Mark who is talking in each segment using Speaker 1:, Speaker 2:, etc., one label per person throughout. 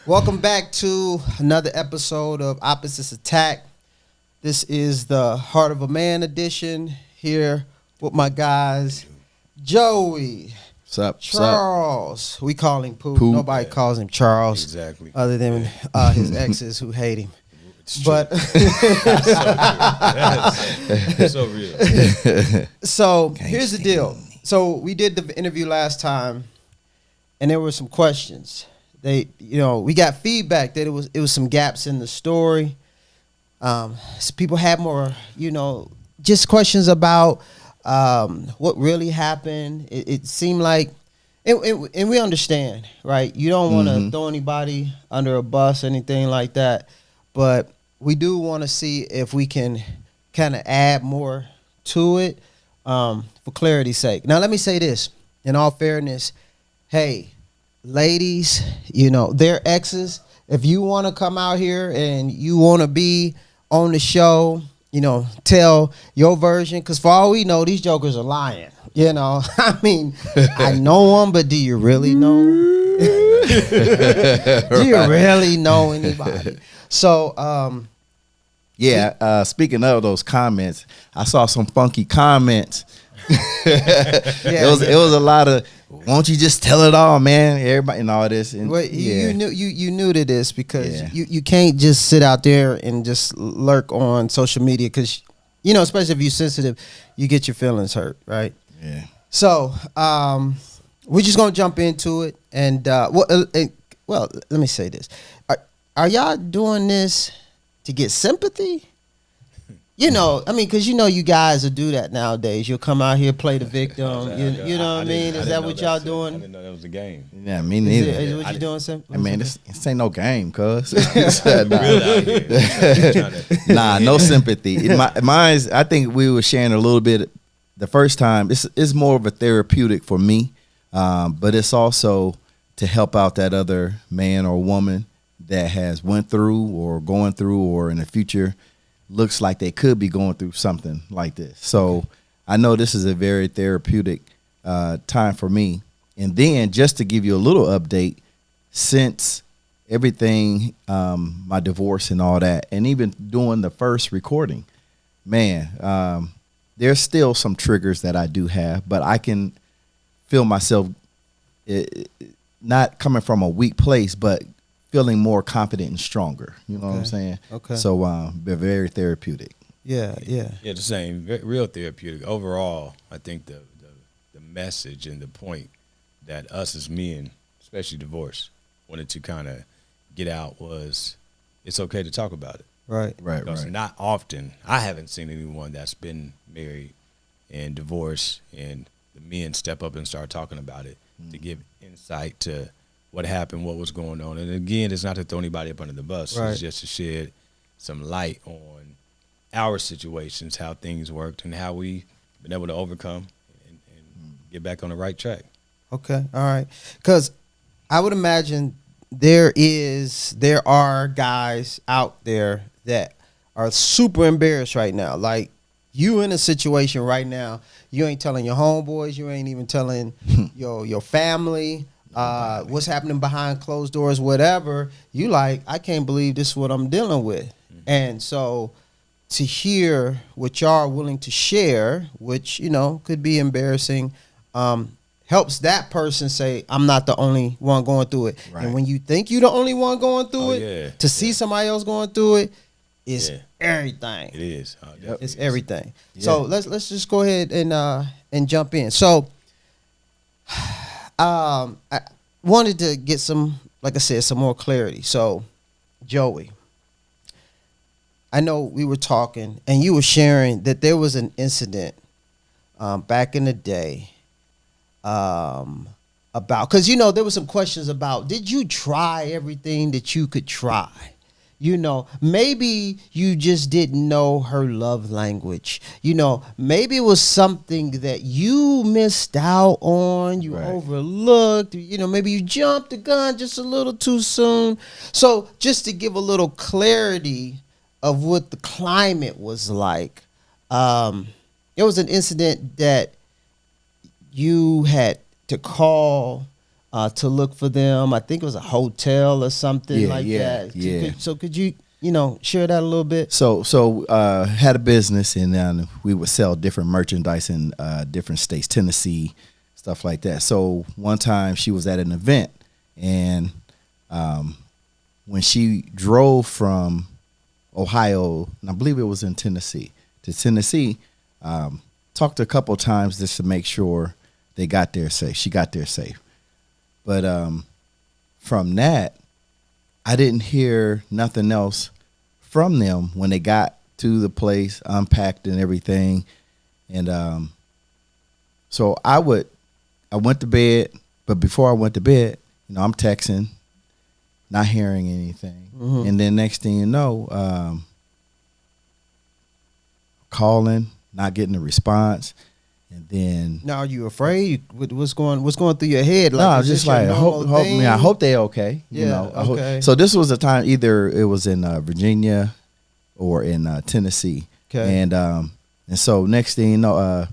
Speaker 1: Welcome back to another episode of Opposites Attack. This is the Heart of a Man edition here with my guys, Joey,
Speaker 2: Sup,
Speaker 1: Charles. We call him Poop.
Speaker 2: Poop.
Speaker 1: Nobody calls him Charles.
Speaker 3: Exactly.
Speaker 1: Other than his exes who hate him.
Speaker 3: It's
Speaker 1: But
Speaker 3: it's so real.
Speaker 1: so here's the deal. So we did the interview last time, and there were some questions. We got feedback that it was some gaps in the story. So people had more, just questions about what really happened. It seemed like, and we understand, right? You don't want to throw anybody under a bus, anything like that. But we do want to see if we can kind of add more to it for clarity's sake. Now, let me say this. In all fairness, hey, ladies, their exes, if you want to come out here and you want to be on the show, tell your version. Because for all we know, these jokers are lying. I mean, I know them, but do you really know? Do you really know anybody? So,
Speaker 2: speaking of those comments, I saw some funky comments. It was a lot of, won't you just tell it all, man? Everybody and all this. And,
Speaker 1: well, you knew to this because you can't just sit out there and just lurk on social media because, especially if you're sensitive, you get your feelings hurt, right?
Speaker 2: Yeah.
Speaker 1: So, we're just gonna jump into it, and well, let me say this: are y'all doing this to get sympathy? Because you guys will do that nowadays. You'll come out here, play the victim. You know what I mean? Is that what y'all doing?
Speaker 3: I didn't know that was a game.
Speaker 2: Yeah, me neither.
Speaker 1: Is what you doing, Sim?
Speaker 2: I mean, this ain't no game, cuz. Nah, no sympathy. Mine's, I think we were sharing a little bit the first time. It's more of a therapeutic for me, but it's also to help out that other man or woman that has went through or going through or in the future looks like they could be going through something like this. So I know this is a very therapeutic time for me. And then just to give you a little update, since everything, my divorce and all that, and even doing the first recording, man, there's still some triggers that I do have, but I can feel myself not coming from a weak place, but feeling more confident and stronger. You know what I'm saying?
Speaker 1: Okay.
Speaker 2: So they're very therapeutic.
Speaker 1: Yeah.
Speaker 3: The same. Real therapeutic. Overall, I think the message and the point that us as men, especially divorced, wanted to kind of get out was it's okay to talk about it.
Speaker 1: Right.
Speaker 3: Because not often, I haven't seen anyone that's been married and divorced and the men step up and start talking about it to give insight to what happened, what was going on. And again, it's not to throw anybody up under the bus.
Speaker 1: Right.
Speaker 3: It's just to shed some light on our situations, how things worked, and how we've been able to overcome and get back on the right track.
Speaker 1: Okay. All right. Because I would imagine there are guys out there that are super embarrassed right now. Like, you in a situation right now, you ain't telling your homeboys, you ain't even telling your family, what's happening behind closed doors, whatever. You like, I can't believe this is what I'm dealing with. And so to hear what y'all are willing to share, which, could be embarrassing, helps that person say, I'm not the only one going through it.
Speaker 2: Right.
Speaker 1: And when you think you're the only one going through to see somebody else going through it is everything.
Speaker 3: It is.
Speaker 1: It's everything. Yeah. So let's just go ahead and jump in. So I wanted to get some more clarity. So, Joey, I know we were talking and you were sharing that there was an incident back in the day about, because, there were some questions about, did you try everything that you could try? Maybe you just didn't know her love language. Maybe it was something that you missed out on, you overlooked. Maybe you jumped the gun just a little too soon. So just to give a little clarity of what the climate was like, it was an incident that you had to call to look for them. I think it was a hotel or something like that.
Speaker 2: Yeah.
Speaker 1: So could you, share that a little bit?
Speaker 2: So had a business, and we would sell different merchandise in different states, Tennessee, stuff like that. So one time she was at an event, and when she drove from Ohio, and I believe it was in Tennessee, to Tennessee, talked a couple of times just to make sure they got there safe. She got there safe. But from that, I didn't hear nothing else from them when they got to the place, unpacked and everything. And so I went to bed, but before I went to bed, I'm texting, not hearing anything. Mm-hmm. And then next thing you know, calling, not getting a response. And then
Speaker 1: now, are you afraid? What's going through your head?
Speaker 2: Like, no, I was just like, I hope they okay.
Speaker 1: Yeah, okay.
Speaker 2: So this was a time, either it was in Virginia or in Tennessee.
Speaker 1: Okay.
Speaker 2: And so next thing you know,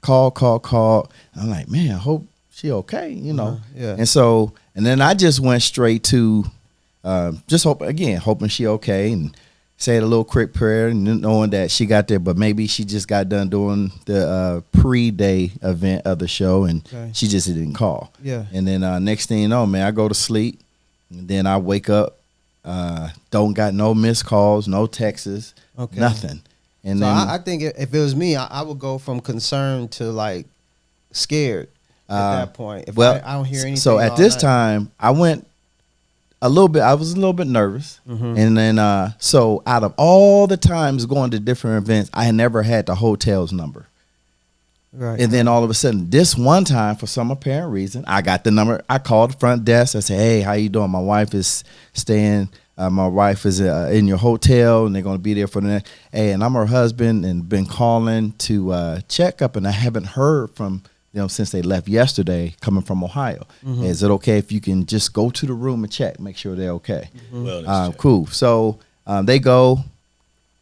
Speaker 2: call. I'm like, man, I hope she okay.
Speaker 1: Yeah.
Speaker 2: And so, and then I just went straight to just hoping she okay, and said a little quick prayer, and knowing that she got there, but maybe she just got done doing the pre-day event of the show, and she just didn't call.
Speaker 1: Yeah.
Speaker 2: And then next thing you know, man, I go to sleep, and then I wake up, don't got no missed calls, no texts, nothing. And
Speaker 1: so
Speaker 2: then
Speaker 1: I think if it was me, I would go from concerned to like scared at that point. If I don't hear anything.
Speaker 2: So at this time, I went I was a little bit nervous. Mm-hmm. And then, so out of all the times going to different events, I had never had the hotel's number.
Speaker 1: Right.
Speaker 2: And then all of a sudden, this one time, for some apparent reason, I got the number. I called the front desk. I said, hey, how you doing? My wife is staying. My wife is in your hotel, and they're going to be there for the next. Hey, and I'm her husband, and been calling to check up, and I haven't heard from them since they left yesterday, coming from Ohio. Mm-hmm. Is it okay if you can just go to the room and check, make sure they're okay? Mm-hmm. Cool. So they go.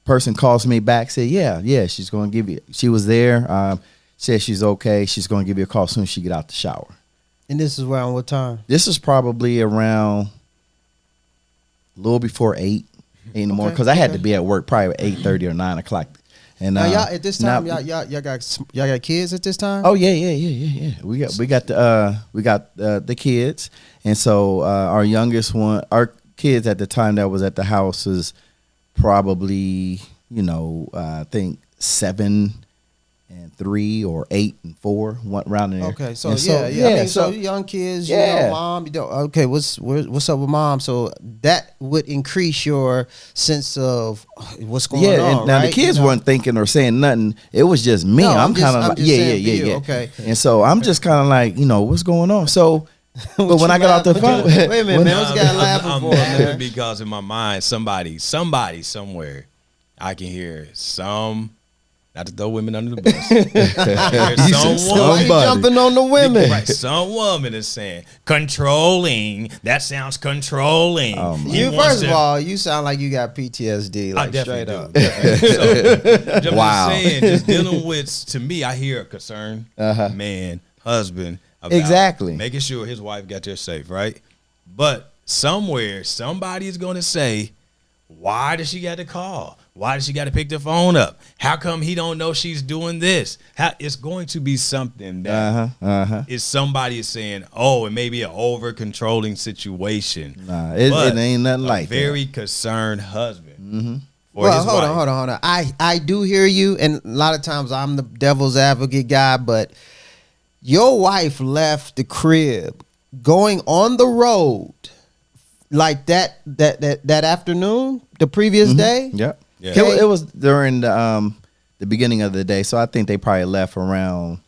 Speaker 2: Person calls me back, say, yeah, she's going to give you. She was there. Said she's okay. She's going to give you a call as soon as she get out the shower.
Speaker 1: And this is around what time?
Speaker 2: This is probably around a little before 8 in the morning, because I had to be at work probably at 8:30 or 9 o'clock. And
Speaker 1: now y'all at this time, y'all got kids at this time?
Speaker 2: Oh yeah. We got the kids, and so our youngest one, our kids at the time that was at the house was probably I think 7 and 3 or 8 and 4, one round in there.
Speaker 1: Okay, so so young kids, mom, okay, what's up with mom? So that would increase your sense of what's going on.
Speaker 2: Yeah, and now the kids weren't thinking or saying nothing. It was just me.
Speaker 1: No,
Speaker 2: I'm kind of like, yeah.
Speaker 1: Okay,
Speaker 2: and so I'm just kind of like, what's going on? So. But when I got off the phone,
Speaker 1: wait a minute, man, what's got laughing
Speaker 3: I'm
Speaker 1: for, man?
Speaker 3: Because in my mind, somebody somewhere, I can hear some. Not to throw women under the bus.
Speaker 1: Somebody jumping on the women.
Speaker 3: Right, some woman is saying controlling. That sounds controlling.
Speaker 1: First of all, you sound like you got PTSD. Like straight up.
Speaker 3: So, wow. Just dealing with. To me, I hear a concern. Man, husband. About
Speaker 2: exactly.
Speaker 3: Making sure his wife got there safe, right? But somewhere, somebody is going to say, why does she got to call? Why does she got to pick the phone up? How come he don't know she's doing this? It's going to be something that is somebody is saying, it may be an over-controlling situation.
Speaker 2: Nah, it ain't nothing like that.
Speaker 3: A very concerned husband. Mm-hmm.
Speaker 1: Well, hold on. I do hear you, and a lot of times I'm the devil's advocate guy, but your wife left the crib going on the road like that afternoon, the previous day.
Speaker 2: Yep. Yeah. It was during the beginning of the day, so I think they probably left around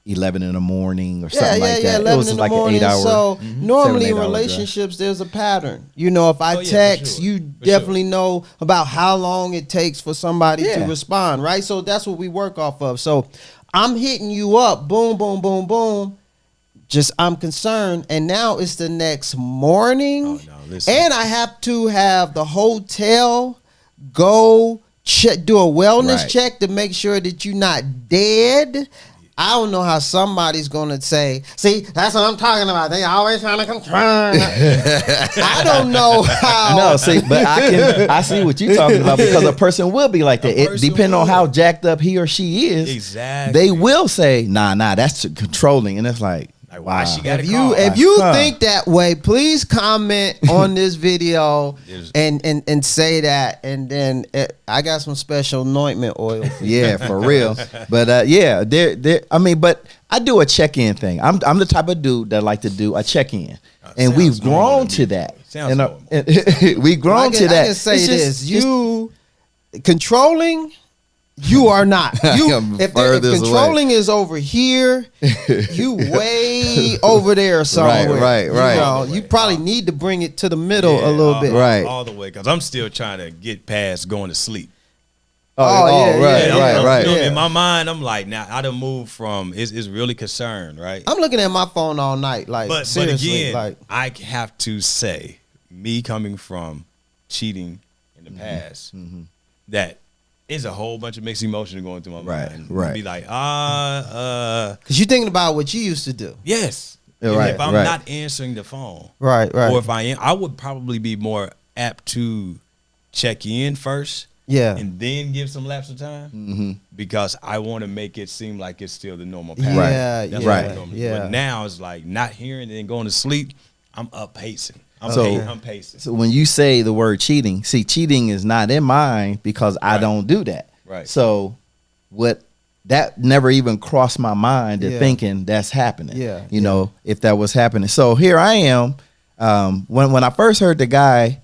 Speaker 2: 11 in the morning or something like that.
Speaker 1: 11
Speaker 2: it was
Speaker 1: in
Speaker 2: like
Speaker 1: the morning.
Speaker 2: an 8 hour.
Speaker 1: So normally in relationships, there's a pattern. If I text, you definitely know about how long it takes for somebody to respond, right? So that's what we work off of. So I'm hitting you up, boom, boom, boom, boom. Just I'm concerned, and now it's the next morning, and I have to have the hotel go check, do a wellness check to make sure that you're not dead. I don't know how somebody's gonna say, see, that's what I'm talking about. They always trying to control. I don't know how.
Speaker 2: No, see, but I see what you're talking about, because a person will be like that. It depending on how jacked up he or she is.
Speaker 3: Exactly.
Speaker 2: They will say, nah, that's controlling. And it's like
Speaker 3: why she got
Speaker 1: if you think that way, please comment on this video and say that, and then I got some special anointment oil for you.
Speaker 2: Yeah, for real. But yeah, I mean, but I do a check-in thing. I'm the type of dude that like to do a check-in, and we've grown to that.
Speaker 3: Sounds normal.
Speaker 2: We've grown to that.
Speaker 1: I can say this: you controlling. You are not. If controlling is over here, you way over there somewhere.
Speaker 2: Right.
Speaker 1: You probably need to bring it to the middle a little bit.
Speaker 2: Right.
Speaker 3: All the way, because I'm still trying to get past going to sleep.
Speaker 2: Right.
Speaker 3: In my mind, I'm like, now I done moved from, it's really concerned, right?
Speaker 1: I'm looking at my phone all night. Like,
Speaker 3: But
Speaker 1: seriously,
Speaker 3: again,
Speaker 1: like,
Speaker 3: I have to say, me coming from cheating in the past, that is a whole bunch of mixed emotions going through my mind.
Speaker 2: Right.
Speaker 3: Be like,
Speaker 1: because you're thinking about what you used to do.
Speaker 3: yes.
Speaker 2: Right,
Speaker 3: If I'm
Speaker 2: right.
Speaker 3: not answering the phone,
Speaker 1: Right.
Speaker 3: or if I am, I would probably be more apt to check in first.
Speaker 1: Yeah.
Speaker 3: And then give some lapse of time, because I want to make it seem like it's still the normal path.
Speaker 1: Yeah,
Speaker 3: That's
Speaker 1: yeah,
Speaker 3: what I normally do.
Speaker 1: yeah.
Speaker 3: But now it's like not hearing and going to sleep. I'm up pacing. I'm pacing.
Speaker 2: So when you say the word cheating, see, cheating is not in mine because I don't do that.
Speaker 3: Right.
Speaker 2: So that never even crossed my mind to thinking that's happening.
Speaker 1: Yeah.
Speaker 2: You know, if that was happening. So here I am. When I first heard the guy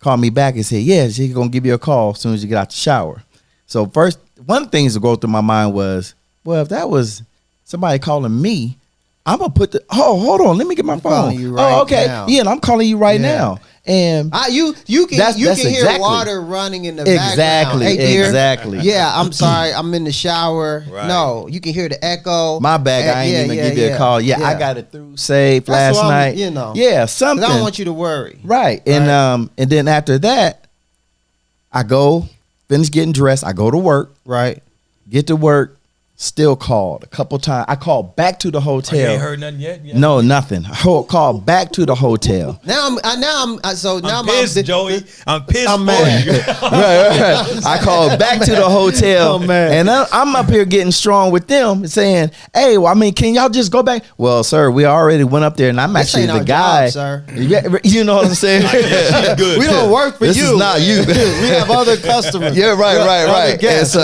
Speaker 2: call me back and say, yeah, she's going to give you a call as soon as you get out the shower. So first, one of the things that go through my mind was, well, if that was somebody calling me, I'm gonna put hold on, let me get my phone.
Speaker 1: You right
Speaker 2: okay.
Speaker 1: now.
Speaker 2: Yeah, and I'm calling you right now. And
Speaker 1: you can
Speaker 2: that's
Speaker 1: hear
Speaker 2: exactly.
Speaker 1: water running in the background. Hey, dear.
Speaker 2: Exactly.
Speaker 1: Yeah, I'm sorry, I'm in the shower.
Speaker 3: Right.
Speaker 1: No, you can hear the echo.
Speaker 2: My bad, I ain't even give you a call. Yeah, I got it through safe
Speaker 1: That's
Speaker 2: last night.
Speaker 1: You know.
Speaker 2: Yeah, something.
Speaker 1: I don't want you to worry.
Speaker 2: Right. And then after that, I go finish getting dressed. I go to work.
Speaker 1: Right.
Speaker 2: Get to work. Still called a couple times. I called back to the hotel.
Speaker 3: You ain't heard nothing yet? Yeah.
Speaker 2: No, nothing. I called back to the hotel.
Speaker 1: I'm
Speaker 3: pissed, Joey. I'm pissed.
Speaker 1: I'm mad.
Speaker 2: right. I called back to the hotel, and I'm up here getting strong with them, saying, "Hey, well, I mean, can y'all just go back?" Well, sir, we already went up there, and I'm
Speaker 1: This
Speaker 2: actually
Speaker 1: ain't
Speaker 2: the
Speaker 1: our
Speaker 2: guy.
Speaker 1: job, sir.
Speaker 2: Yeah, you know what I'm saying?
Speaker 3: Good.
Speaker 1: We don't work for
Speaker 2: This
Speaker 1: you.
Speaker 2: is not you.
Speaker 1: We have other customers.
Speaker 2: Yeah, right.
Speaker 1: Other guests,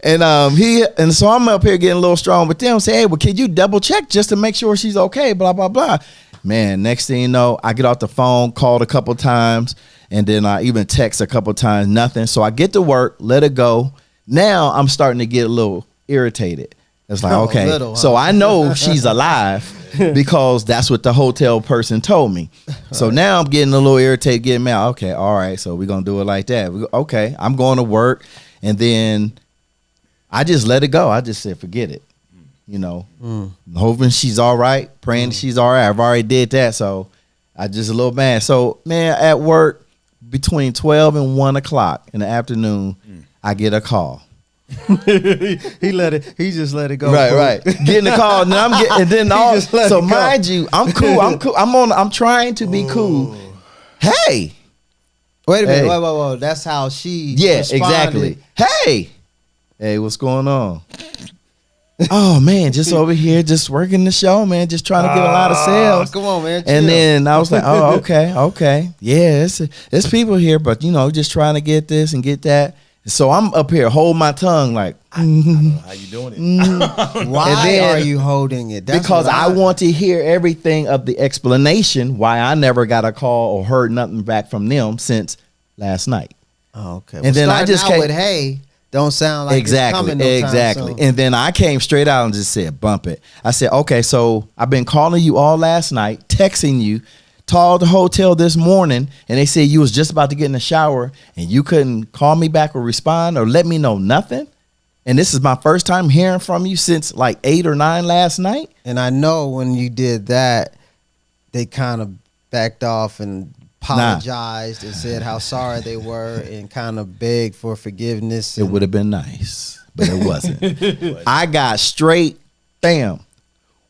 Speaker 2: And so I'm up here getting a little strong with them. Say, hey, well, can you double check just to make sure she's okay? Blah blah blah. Man, next thing you know, I get off the phone, called a couple times, and then I even text a couple times. Nothing. So I get to work, let it go. Now I'm starting to get a little irritated. It's like, okay, so I know she's alive because that's what the hotel person told me. So now I'm getting a little irritated, getting mad. Okay, all right, so we're gonna do it like that. Okay, I'm going to work, and then I just let it go. I just said, forget it. You know, hoping she's all right, praying she's all right. I've already did that, so I just a little mad. So, man, at work between 12 and 1 o'clock in the afternoon, I get a call.
Speaker 1: He just let it go.
Speaker 2: Right. Getting the call, and I'm getting, and then all. So mind you, I'm cool. I'm trying to be cool. Hey,
Speaker 1: wait a minute. Whoa. That's how she.
Speaker 2: Exactly. Hey, what's going on? Oh man, just over here, just working the show, man. Just trying to get a lot of sales.
Speaker 1: Come on, man. Chill.
Speaker 2: And then I was like, oh, okay. Yeah, it's people here, but just trying to get this and get that. So I'm up here holding my tongue like,
Speaker 3: I don't know how you doing it.
Speaker 1: Why are you holding it? That's
Speaker 2: because I want to hear everything of the explanation why I never got a call or heard nothing back from them since last night.
Speaker 1: Oh, okay.
Speaker 2: And then I just came
Speaker 1: with hey. Don't sound like
Speaker 2: exactly.
Speaker 1: It's coming soon.
Speaker 2: And then I came straight out and just said, bump it. I said, okay, so I've been calling you all last night, texting you, called the hotel this morning, and they said you was just about to get in the shower and you couldn't call me back or respond or let me know nothing. And this is my first time hearing from you since like 8 or 9 last night.
Speaker 1: And I know when you did that, they kind of backed off and apologized and said how sorry they were and kind of begged for forgiveness.
Speaker 2: It would have been nice, but it wasn't. I got straight bam.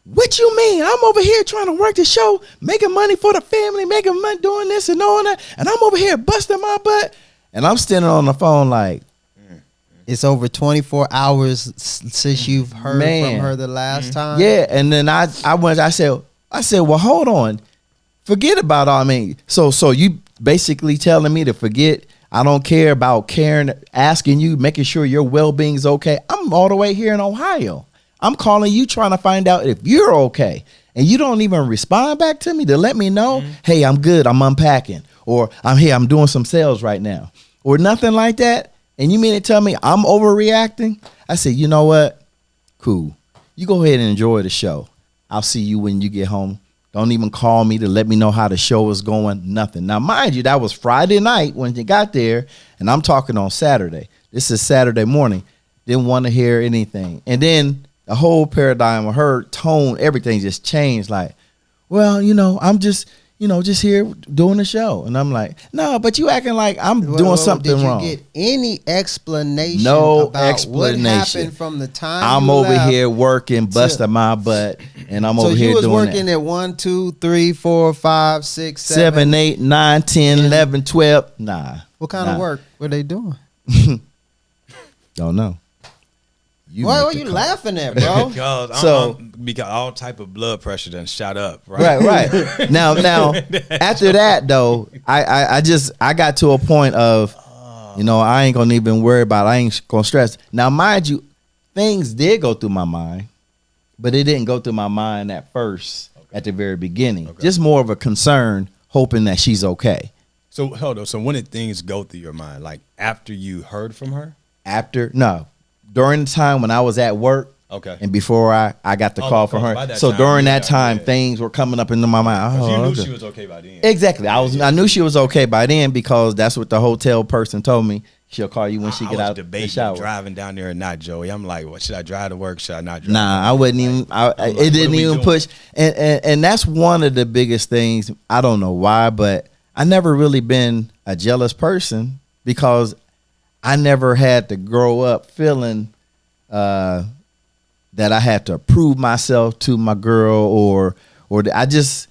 Speaker 2: What you mean? I'm over here trying to work the show, making money for the family, making money doing this and doing that, and I'm over here busting my butt. And I'm standing on the phone like,
Speaker 1: it's over 24 hours since you've heard from her the last time.
Speaker 2: yeah. And then I said, well, hold on, forget about all. I mean, so you basically telling me to forget? I don't care about caring, asking you, making sure your well-being is okay. I'm all the way here in Ohio. I'm calling you trying to find out if you're okay. And you don't even respond back to me to let me know, hey, I'm good, I'm unpacking. Or I'm doing some sales right now. Or nothing like that. And you mean to tell me I'm overreacting? I said, you know what? Cool. You go ahead and enjoy the show. I'll see you when you get home. Don't even call me to let me know how the show is going. Nothing. Now, mind you, that was Friday night when you got there, and I'm talking on Saturday. This is Saturday morning. Didn't want to hear anything. And then the whole paradigm of her tone, everything just changed. Like, well, I'm just here doing the show. And I'm like, no, but you acting like I'm doing something wrong.
Speaker 1: Did you get any explanation
Speaker 2: about
Speaker 1: explanation. What happened from the time
Speaker 2: I'm over here working, busting my butt, and I'm over here doing that. So you was working
Speaker 1: at 1, 2, 3, 4, 5, 6,
Speaker 2: 7, 8, 9, 10, 11, 12. Nah.
Speaker 1: What kind of work were they doing?
Speaker 2: Don't know.
Speaker 1: Why are you laughing at, bro?
Speaker 3: because all type of blood pressure done shot up.
Speaker 2: Right. Now, after that though, I got to a point of, I ain't gonna even worry about it. I ain't gonna stress. Now, mind you, things did go through my mind, but it didn't go through my mind at first, at the very beginning. Okay. Just more of a concern, hoping that she's okay.
Speaker 3: So hold on. So when did things go through your mind? Like after you heard from her?
Speaker 2: During the time when I was at work, and before I got the call from her. So during that time, things were coming up into my mind.
Speaker 3: You knew she was okay by then.
Speaker 2: Exactly. I knew she was okay by then because that's what the hotel person told me. She'll call you when she get out the shower.
Speaker 3: Driving down there or not, Joey. I'm like, what, should I drive to work? Should I not drive?
Speaker 2: Nah, I wouldn't even. It didn't even push. And that's one of the biggest things. I don't know why, but I never really been a jealous person because I never had to grow up feeling that I had to prove myself to my girl or I just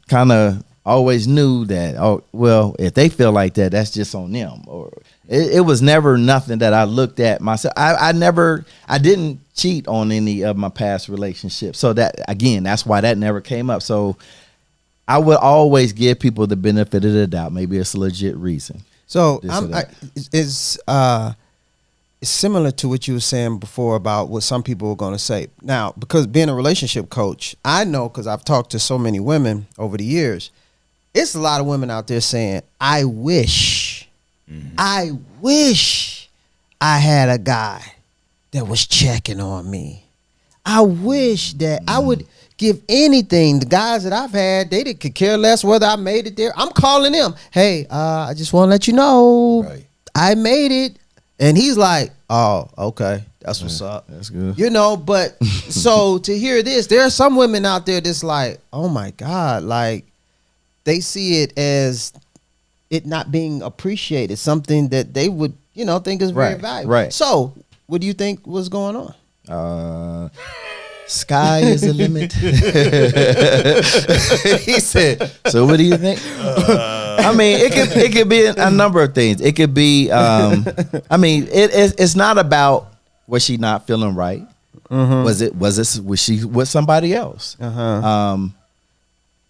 Speaker 2: kind of always knew that, oh, well, if they feel like that, that's just on them. Or it was never nothing that I looked at myself. I didn't cheat on any of my past relationships. So that, again, that's why that never came up. So I would always give people the benefit of the doubt. Maybe it's a legit reason.
Speaker 1: So it's similar to what you were saying before about what some people were going to say. Now, because being a relationship coach, I know because I've talked to so many women over the years, it's a lot of women out there saying, I wish I had a guy that was checking on me. I wish that I would give anything. The guys that I've had, they could care less whether I made it there. I'm calling them. Hey, I just want to let you know I made it. And he's like, oh, okay. That's what's up.
Speaker 2: That's good.
Speaker 1: But so to hear this, there are some women out there that's like, oh my God, like they see it as it not being appreciated, something that they would, think is very valuable.
Speaker 2: Right.
Speaker 1: So what do you think was going on?
Speaker 2: Sky is the limit. He said, so what do you think? I mean, it could be a number of things. It could be, it's not about was she not feeling right? Mm-hmm. Was she with somebody else?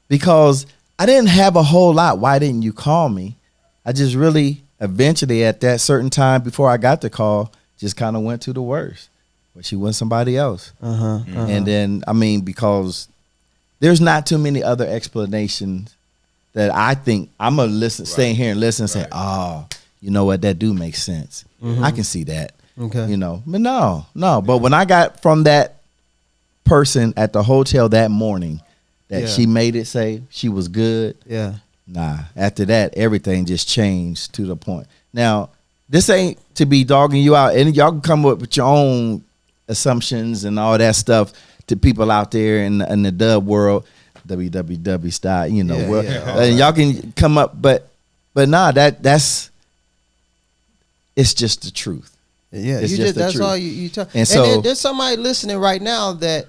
Speaker 2: Because I didn't have a whole lot. Why didn't you call me? I just really eventually at that certain time before I got the call, just kind of went to the worst. But she went somebody else. And then, because there's not too many other explanations that I think I'm going to stay here and listen and say, oh, you know what, that do make sense. I can see that. Okay. But no. But when I got from that person at the hotel that morning that she made it say she was good. Yeah. Nah. After that, everything just changed to the point. Now, this ain't to be dogging you out. And y'all can come up with your own assumptions and all that stuff to people out there in the dub world, www style, and y'all can come up, but nah, it's just the truth.
Speaker 1: Yeah,
Speaker 2: It's
Speaker 1: you
Speaker 2: just
Speaker 1: just
Speaker 2: the
Speaker 1: that's
Speaker 2: truth.
Speaker 1: all you tell.
Speaker 2: And so
Speaker 1: there's somebody listening right now that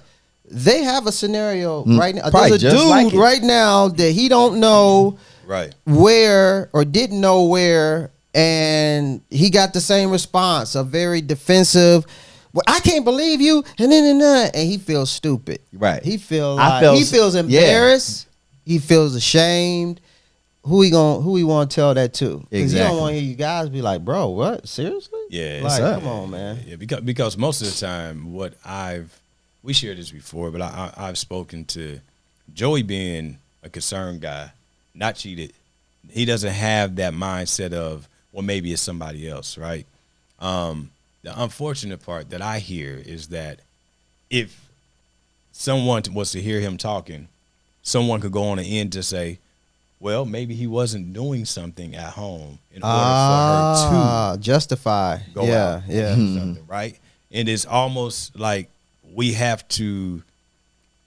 Speaker 1: they have a scenario right now.
Speaker 2: probably
Speaker 1: There's a
Speaker 2: just
Speaker 1: dude
Speaker 2: like it.
Speaker 1: right now that he don't know
Speaker 3: Right.
Speaker 1: where or didn't know where, and he got the same response, a very defensive. Well, I can't believe you, and he feels stupid.
Speaker 2: Right.
Speaker 1: He feels
Speaker 2: I
Speaker 1: like
Speaker 2: felt-
Speaker 1: he feels embarrassed. He feels ashamed. Who he want to tell that to? Because you
Speaker 2: Exactly.
Speaker 1: don't want to hear you guys be like, bro, what? Seriously?
Speaker 3: Yeah,
Speaker 1: Like,
Speaker 2: up?
Speaker 1: come on, man.
Speaker 3: Yeah, because most of the time, we shared this before, but I've spoken to Joey being a concerned guy, not cheated. He doesn't have that mindset of, well, maybe it's somebody else, right? The unfortunate part that I hear is that if someone was to hear him talking, someone could go on the end to say, well, maybe he wasn't doing something at home in order for her to
Speaker 1: justify.
Speaker 3: go
Speaker 1: Yeah,
Speaker 3: out
Speaker 1: yeah.
Speaker 3: and do something, right? And it's almost like we have to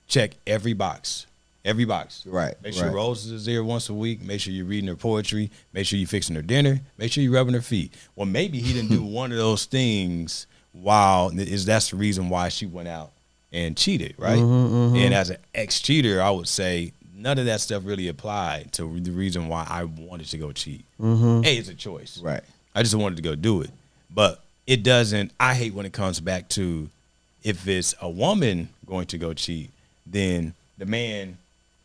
Speaker 3: check every box.
Speaker 2: Right,
Speaker 3: Make sure
Speaker 2: right.
Speaker 3: Rose is there once a week. Make sure you're reading her poetry. Make sure you're fixing her dinner. Make sure you're rubbing her feet. Well, maybe he didn't do one of those things that's the reason why she went out and cheated, right? And as an ex-cheater, I would say none of that stuff really applied to the reason why I wanted to go cheat. Hey, it's a choice.
Speaker 2: Right.
Speaker 3: I just wanted to go do it. But it doesn't, I hate when it comes back to if it's a woman going to go cheat, then the man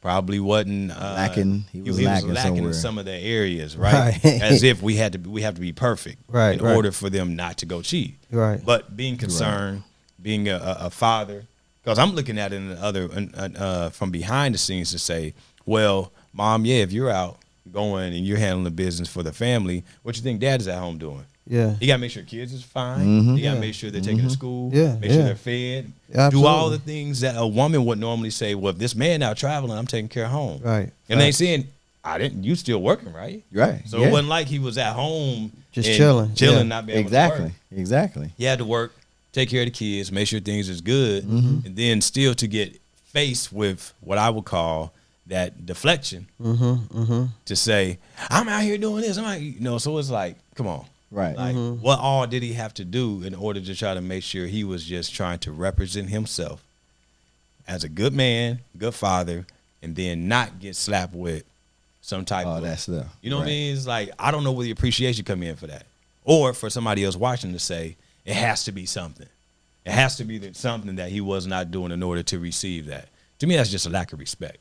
Speaker 3: probably wasn't
Speaker 2: Lacking. He was lacking
Speaker 3: lacking
Speaker 2: somewhere.
Speaker 3: in some of the areas, right?
Speaker 1: Right.
Speaker 3: As if we have to be perfect
Speaker 1: Right,
Speaker 3: in
Speaker 1: right.
Speaker 3: order for them not to go cheat.
Speaker 1: Right.
Speaker 3: But being concerned, being a father, because I'm looking at it in the other from behind the scenes to say, well, mom, yeah, if you're out going and you're handling the business for the family, what you think dad is at home doing?
Speaker 1: Yeah.
Speaker 3: You got to make sure kids is fine. You got to
Speaker 1: Yeah.
Speaker 3: make sure they're taken to school.
Speaker 1: Yeah,
Speaker 3: Make sure
Speaker 1: yeah.
Speaker 3: they're fed.
Speaker 1: Absolutely.
Speaker 3: Do all the things that a woman would normally say, well, if this man out traveling, I'm taking care of home.
Speaker 1: Right.
Speaker 3: And they saying, you still working, right?
Speaker 2: Right.
Speaker 3: So
Speaker 2: yeah.
Speaker 3: it wasn't like he was at home
Speaker 1: Just
Speaker 3: and
Speaker 1: chilling. Yeah.
Speaker 3: not being able to work.
Speaker 2: Exactly.
Speaker 3: He had to work, take care of the kids, make sure things is good, and then still to get faced with what I would call that deflection to say, I'm out here doing this. So it's like, come on.
Speaker 2: Right.
Speaker 3: Like, what all did he have to do in order to try to make sure he was just trying to represent himself as a good man, good father, and then not get slapped with some type of
Speaker 2: That stuff.
Speaker 3: You know what I
Speaker 2: Right.
Speaker 3: mean? It's like, I don't know where the appreciation come in for that. Or for somebody else watching to say, it has to be something. It has to be something that he was not doing in order to receive that. To me, that's just a lack of respect.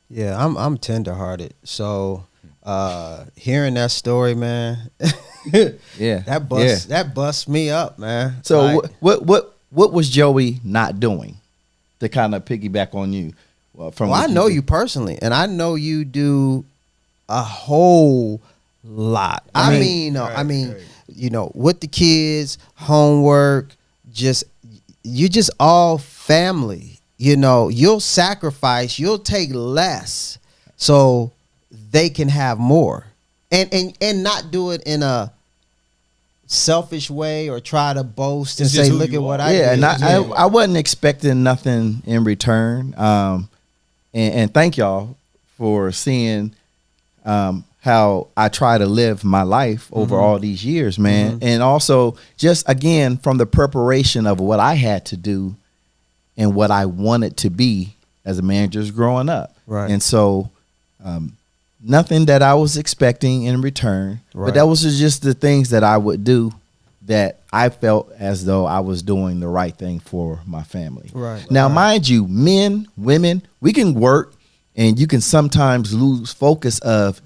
Speaker 1: Yeah, I'm tenderhearted. So hearing that story, man,
Speaker 2: Yeah.
Speaker 1: that busts me up, man.
Speaker 2: So
Speaker 1: Like,
Speaker 2: what was Joey not doing to kind of piggyback on you? Well,
Speaker 1: I know you personally, and I know you do a whole lot. I mean, you know, with the kids, homework, you just all family. You know, you'll sacrifice, you'll take less so they can have more, and not do it in a selfish way or try to boast and
Speaker 3: It's just
Speaker 1: say,
Speaker 3: who
Speaker 1: look
Speaker 3: you
Speaker 1: at what
Speaker 3: are.
Speaker 1: I
Speaker 2: Yeah,
Speaker 1: did.
Speaker 2: and I wasn't expecting nothing in return. And thank y'all for seeing how I try to live my life over all these years, man. And also just again from the preparation of what I had to do and what I wanted to be as a man just growing up.
Speaker 1: Right.
Speaker 2: And so nothing that I was expecting in return,
Speaker 1: Right.
Speaker 2: but that was just the things that I would do that I felt as though I was doing the right thing for my family.
Speaker 1: Right.
Speaker 2: Now,
Speaker 1: Right.
Speaker 2: mind you, men, women, we can work and you can sometimes lose focus of,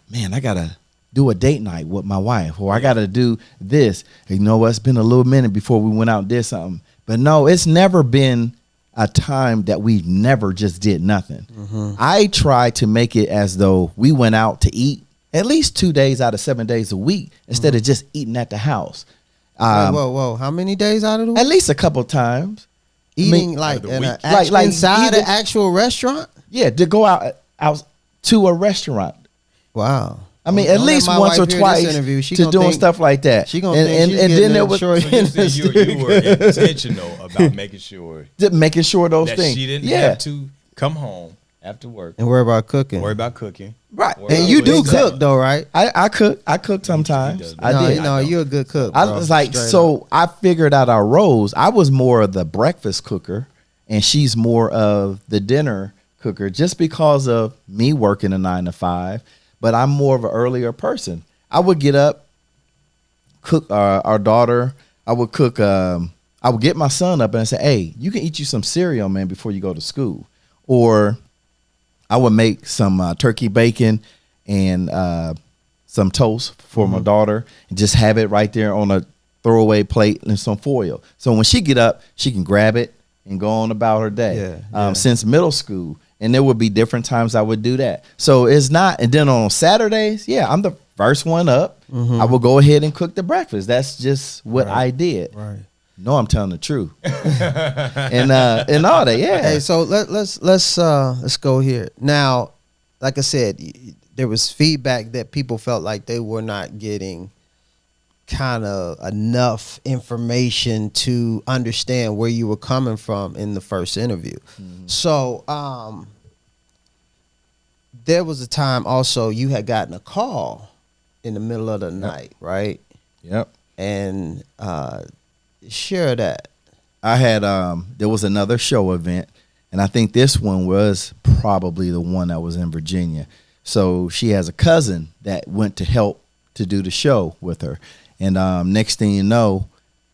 Speaker 2: man, I got to do a date night with my wife, or I got to do this. You know what? It's been a little minute before we went out and did something. But no, it's never been a time that we never just did nothing. I try to make it as though we went out to eat at least 2 days out of 7 days a week instead of just eating at the house.
Speaker 1: Whoa! How many days out of the week?
Speaker 2: At least a couple times.
Speaker 1: Eating
Speaker 3: Out
Speaker 1: like
Speaker 3: of the
Speaker 1: in
Speaker 3: week.
Speaker 1: a
Speaker 2: Like
Speaker 1: inside
Speaker 2: either-
Speaker 1: an actual restaurant?
Speaker 2: Yeah, to go out to a restaurant.
Speaker 1: Wow.
Speaker 2: I mean,
Speaker 1: Don't
Speaker 2: at
Speaker 1: let
Speaker 2: least
Speaker 1: my
Speaker 2: once or
Speaker 1: wife hear this
Speaker 2: twice
Speaker 1: interview. She
Speaker 2: to
Speaker 1: gonna
Speaker 2: doing
Speaker 1: think-
Speaker 2: stuff like that.
Speaker 1: She gonna
Speaker 2: and
Speaker 1: think
Speaker 2: and,
Speaker 1: she's
Speaker 2: and
Speaker 1: getting
Speaker 2: then
Speaker 1: a
Speaker 2: there was
Speaker 1: short
Speaker 3: So you're saying you were intentional about making sure
Speaker 2: making sure those
Speaker 3: that
Speaker 2: things.
Speaker 3: she didn't
Speaker 2: yeah.
Speaker 3: have to come home after work.
Speaker 1: And worry about cooking.
Speaker 3: Worry about cooking.
Speaker 2: Right.
Speaker 3: Worry
Speaker 1: And
Speaker 3: about
Speaker 1: you do
Speaker 3: exactly.
Speaker 1: cook though, right?
Speaker 2: I cook. I cook sometimes.
Speaker 3: does.
Speaker 2: I
Speaker 1: no,
Speaker 2: did.
Speaker 1: no, you're a good cook.
Speaker 2: I
Speaker 1: bro.
Speaker 2: was like,
Speaker 1: Straight
Speaker 2: so
Speaker 1: up.
Speaker 2: I figured out our roles. I was more of the breakfast cooker, and she's more of the dinner cooker, just because of me working a 9 to 5. But I'm more of an earlier person. I would get up, cook our daughter. I would cook. I would get my son up and say, "Hey, you can eat you some cereal, man, before you go to school." Or I would make some turkey bacon and some toast for my daughter, and just have it right there on a throwaway plate and some foil. So when she get up, she can grab it and go on about her day.
Speaker 1: Yeah.
Speaker 2: Since middle school, and there would be different times I would do that. So it's not. And then on Saturdays, yeah, I'm the first one up. I will go ahead and cook the breakfast. That's just what I did.
Speaker 1: Right.
Speaker 2: No, I'm telling the truth. and all that, yeah.
Speaker 1: Hey, so let's go here now. Like I said, there was feedback that people felt like they were not getting kind of enough information to understand where you were coming from in the first interview. So there was a time also you had gotten a call in the middle of the night, right?
Speaker 2: Yep.
Speaker 1: And share that.
Speaker 2: I had there was another show event, and I think this one was probably the one that was in Virginia. So she has a cousin that went to help to do the show with her. And next thing you know,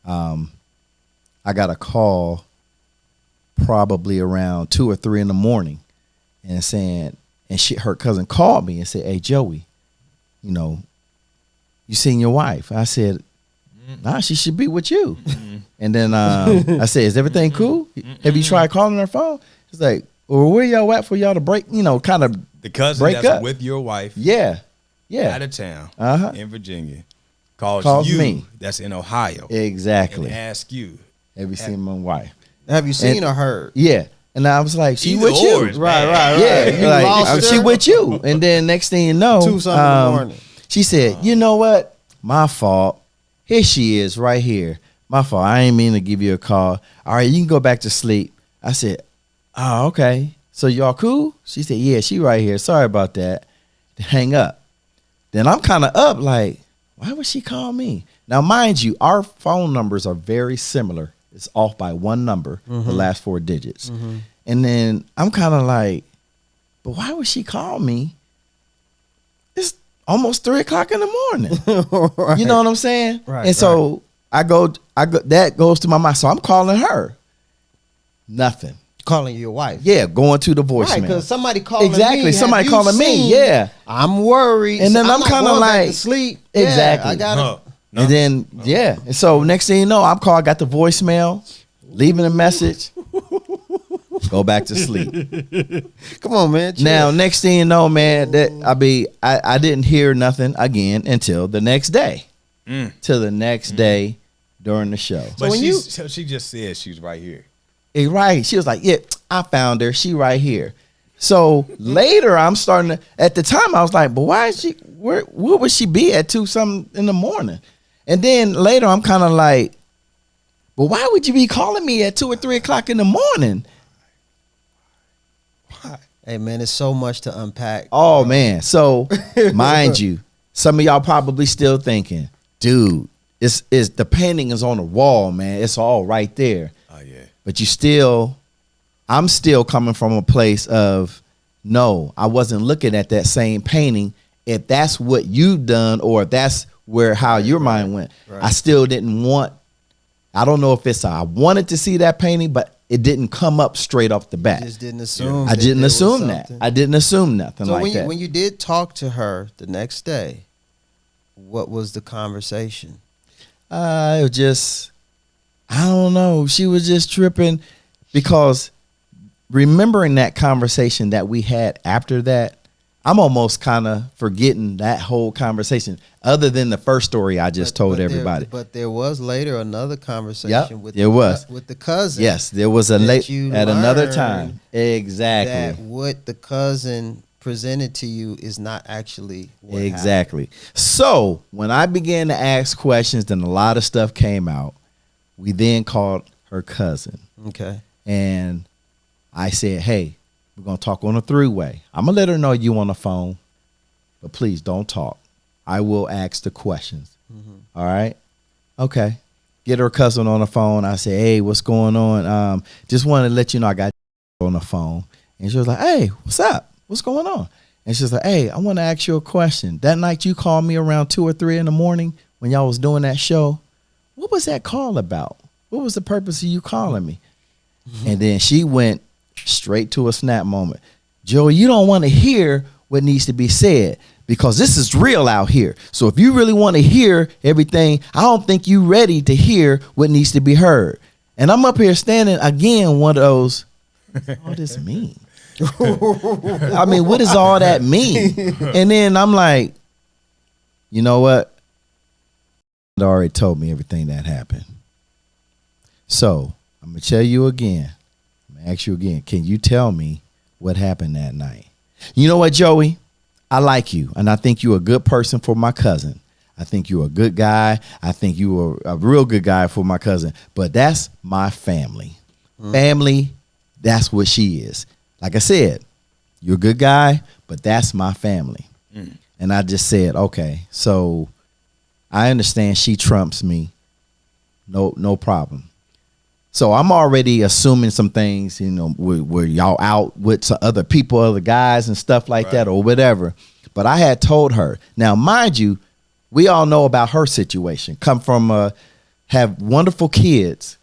Speaker 2: I got a call probably around 2 or 3 in the morning, and saying, and her cousin called me and said, "Hey, Joey, you know, you seen your wife?" I said, "Nah, she should be with you." And then I said, "Is everything cool? Have you tried calling her phone?" He's like, "Well, where y'all at for y'all to break, kind of
Speaker 3: The cousin
Speaker 2: break
Speaker 3: that's
Speaker 2: up?"
Speaker 3: with your wife
Speaker 2: Yeah.
Speaker 3: out of town in Virginia
Speaker 2: Calls
Speaker 3: you
Speaker 2: me.
Speaker 3: that's in Ohio
Speaker 2: Exactly.
Speaker 3: and ask you.
Speaker 2: Have you seen my wife?
Speaker 1: Have you seen or heard?
Speaker 2: Yeah. And I was like, she
Speaker 3: Either
Speaker 2: with you.
Speaker 3: or is
Speaker 1: Right,
Speaker 3: bad.
Speaker 1: right, right.
Speaker 2: Yeah,
Speaker 1: You
Speaker 2: like,
Speaker 1: lost
Speaker 2: she
Speaker 1: her?
Speaker 2: with you. And then next thing you know,
Speaker 1: 2 something in the morning.
Speaker 2: she said, "You know what? My fault. Here she is right here. My fault. I ain't mean to give you a call. All right, you can go back to sleep." I said, "Oh, okay. So y'all cool?" She said, "Yeah, she right here. Sorry about that." Hang up. Then I'm kind of up like, why would she call me? Now, mind you, our phone numbers are very similar. It's off by 1 number, the last 4 digits. And then I'm kind of like, but why would she call me? It's almost 3 o'clock in the morning.
Speaker 1: Right.
Speaker 2: You know what I'm saying?
Speaker 1: Right,
Speaker 2: And so I go, that goes to my mind. So I'm calling her. Nothing.
Speaker 1: Calling your wife.
Speaker 2: Yeah, going to the voicemail.
Speaker 1: Right, because somebody calling
Speaker 2: Exactly,
Speaker 1: me.
Speaker 2: somebody
Speaker 1: have you
Speaker 2: calling me,
Speaker 1: seen?
Speaker 2: yeah.
Speaker 1: I'm worried.
Speaker 2: And then I'm
Speaker 1: not
Speaker 2: kinda
Speaker 1: going back
Speaker 2: like-
Speaker 1: to sleep.
Speaker 2: Exactly.
Speaker 1: Yeah, I gotta.
Speaker 3: No.
Speaker 2: And then, yeah. And so next thing you know, I got the voicemail, leaving a message, go back to sleep.
Speaker 1: Come on, man. chill.
Speaker 2: Now, next thing you know, man, that I didn't hear nothing again until the next day. Till the next day during the show.
Speaker 3: But
Speaker 1: when
Speaker 3: so she just said she's right here.
Speaker 2: Right. She was like, "Yeah, I found her. She right here." So later I'm starting to, at the time I was like, but why is she, where would she be at 2 something in the morning? And then later I'm kind of like, but why would you be calling me at 2 or 3 o'clock in the morning?
Speaker 1: Hey, man, it's so much to unpack.
Speaker 2: Oh man. So mind you, some of y'all probably still thinking, dude, it's the painting is on the wall, man. It's all right there.
Speaker 3: Oh yeah.
Speaker 2: But I'm still coming from a place of, no, I wasn't looking at that same painting. If that's what you've done, or if that's how your mind went, I still didn't want, I don't know if it's, I wanted to see that painting, but it didn't come up straight off the bat.
Speaker 1: Just didn't assume.
Speaker 2: I
Speaker 1: that
Speaker 2: didn't
Speaker 1: there was
Speaker 2: assume that.
Speaker 1: something.
Speaker 2: I didn't assume nothing
Speaker 1: So
Speaker 2: like that.
Speaker 1: when you did talk to her the next day, what was the conversation?
Speaker 2: It was just, I don't know. She was just tripping because remembering that conversation that we had after that, I'm almost kind of forgetting that whole conversation, other than the first story I just told everybody.
Speaker 1: But there was later another conversation with
Speaker 2: with
Speaker 1: the cousin.
Speaker 2: Yes, there was a
Speaker 1: that you
Speaker 2: at another
Speaker 1: learned
Speaker 2: time.
Speaker 1: That
Speaker 2: Exactly.
Speaker 1: what the cousin presented to you is not actually what happened.
Speaker 2: Exactly. So when I began to ask questions, then a lot of stuff came out. We then called her cousin.
Speaker 1: Okay.
Speaker 2: And I said, "Hey, We're going to talk on a 3-way. I'm going to let her know you on the phone, but please don't talk. I will ask the questions. All right? Okay. Get her cousin on the phone. I say, hey, what's going on? Just wanted to let you know I got on the phone. And she was like, hey, what's up? What's going on? And she's like, hey, I want to ask you a question. That night you called me around 2 or 3 in the morning when y'all was doing that show. What was that call about? What was the purpose of you calling me? And then she went straight to a snap moment. Joey, you don't want to hear what needs to be said because this is real out here. So if you really want to hear everything, I don't think you ready to hear what needs to be heard. And I'm up here standing again, one of those, what does all this mean? I mean, what does all that mean? And then I'm like, you know what? They already told me everything that happened. So I'm going to tell you again. I'm going to ask you again. Can you tell me what happened that night? You know what, Joey? I like you, and I think you're a good person for my cousin. I think you're a good guy. I think you are a real good guy for my cousin. But that's my family. Family, that's what she is. Like I said, you're a good guy, but that's my family. And I just said, okay, so I understand she trumps me. No problem. So I'm already assuming some things, you know, where y'all out with some other people, other guys and stuff like that or whatever. But I had told her. Now, mind you, we all know about her situation. Come from, have wonderful kids,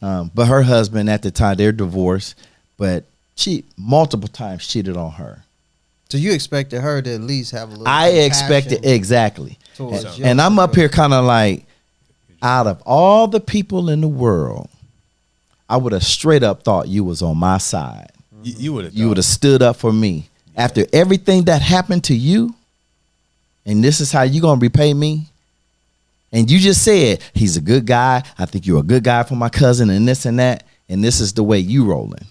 Speaker 2: but her husband at the time, they're divorced, but she multiple times cheated on her.
Speaker 1: So you expected her to at least have a little
Speaker 2: I expected, exactly. And I'm up here kind of like, out of all the people in the world, I would have straight up thought you was on my side.
Speaker 3: You would
Speaker 2: have stood up for me. After everything that happened to you, and this is how you going to repay me? And you just said, he's a good guy. I think you're a good guy for my cousin and this and that. And this is the way you rolling.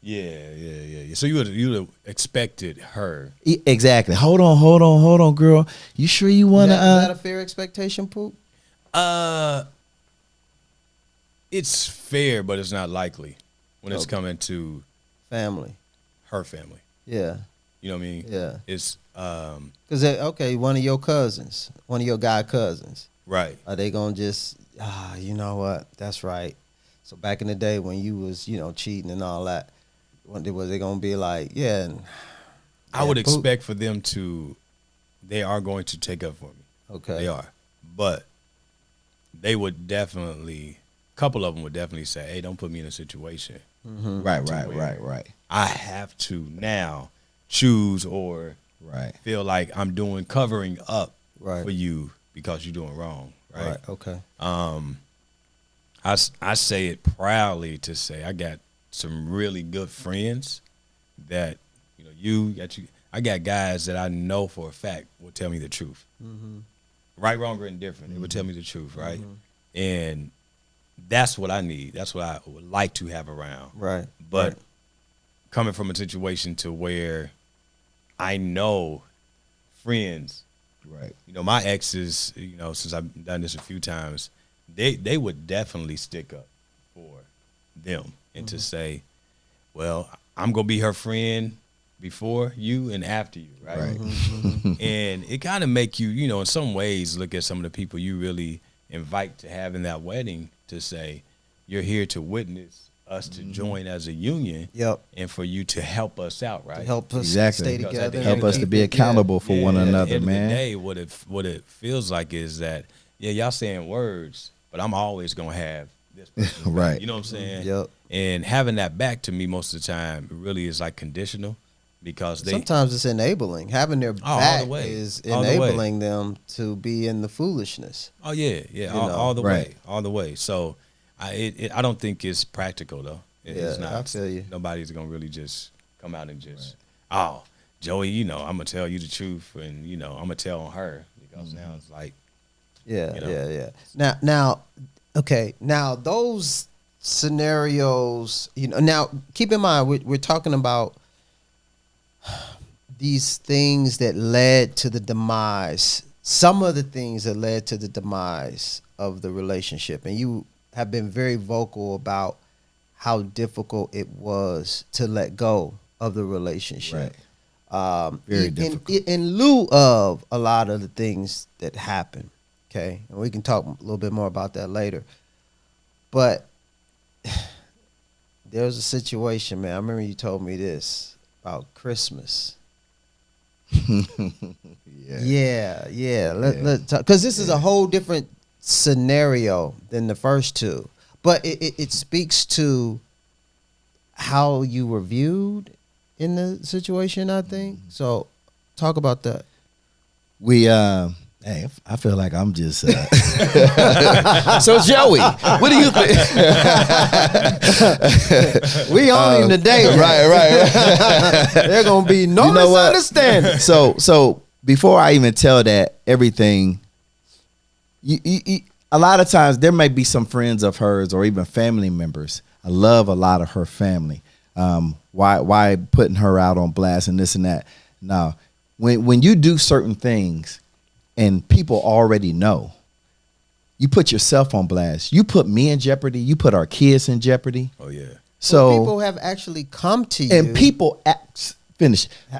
Speaker 3: Yeah. So you would have expected her.
Speaker 2: Exactly. Hold on, girl. You sure you want to?
Speaker 1: Is that a fair expectation, Poop?
Speaker 3: It's fair, but it's not likely when it's coming to
Speaker 1: family,
Speaker 3: her family.
Speaker 1: Yeah.
Speaker 3: You know what I mean?
Speaker 1: Yeah.
Speaker 3: It's
Speaker 1: because okay, one of your cousins, one of your guy cousins,
Speaker 3: right?
Speaker 1: Are they gonna just you know what? That's right. So back in the day when you was cheating and all that, was they gonna be like, yeah?
Speaker 3: I would expect for them to. They are going to take up for me.
Speaker 1: Okay.
Speaker 3: They are, but they would definitely. A couple of them would definitely say, "Hey, don't put me in a situation."
Speaker 1: Mm-hmm.
Speaker 2: Right.
Speaker 3: I have to now choose or feel like I'm covering up for you because you're doing wrong. Right.
Speaker 1: Okay.
Speaker 3: I say it proudly to say I got some really good friends that I got guys that I know for a fact will tell me the truth. Mm-hmm. Right, wrong, or indifferent. They would tell me the truth, right? Mm-hmm. And that's what I need. That's what I would like to have around.
Speaker 1: Right.
Speaker 3: But coming from a situation to where I know friends,
Speaker 2: right?
Speaker 3: My exes, since I've done this a few times, they would definitely stick up for them and to say, well, I'm gonna be her friend before you and after you, right? And it kind of make you, in some ways, look at some of the people you really invite to have in that wedding to say, you're here to witness us to join as a union, and for you to help us out, right?
Speaker 1: To help us
Speaker 2: stay
Speaker 1: together,
Speaker 2: help us to be accountable for one another,
Speaker 3: at the
Speaker 2: man.
Speaker 3: End of the day, what it feels like is that y'all saying words, but I'm always gonna have this person,
Speaker 2: right?
Speaker 3: You know what I'm saying?
Speaker 1: Yep.
Speaker 3: And having that back to me most of the time really is like conditional. Because
Speaker 1: sometimes it's enabling. Having their back is enabling them to be in the foolishness.
Speaker 3: Oh yeah, all the way. So I don't think it's practical though. It's not.
Speaker 1: I feel you.
Speaker 3: Nobody's gonna really just come out and just oh, Joey, I'm gonna tell you the truth, and I'm gonna tell on her because now it's like
Speaker 1: yeah. Now, okay. Now those scenarios, Now keep in mind we're talking about these things that led to the demise, some of the things that led to the demise of the relationship. And you have been very vocal about how difficult it was to let go of the relationship.
Speaker 2: Very
Speaker 1: in,
Speaker 2: difficult.
Speaker 1: in lieu of a lot of the things that happen. Okay, and we can talk a little bit more about that later. But there was a situation, man. I remember you told me this about Christmas. Yeah. Let's talk, because this is a whole different scenario than the first two, but it speaks to how you were viewed in the situation, I think. So talk about that.
Speaker 2: We hey, I feel like I'm just so Joey, what do you think?
Speaker 1: We on him today.
Speaker 2: Right.
Speaker 1: There gonna be no
Speaker 2: You know what?
Speaker 1: misunderstanding.
Speaker 2: So before I even tell that everything, you a lot of times there might be some friends of hers or even family members. I love a lot of her family. Why putting her out on blast and this and that? Now, when you do certain things and people already know, you put yourself on blast. You put me in jeopardy. You put our kids in jeopardy.
Speaker 3: Oh yeah.
Speaker 1: So people have actually come to you,
Speaker 2: and people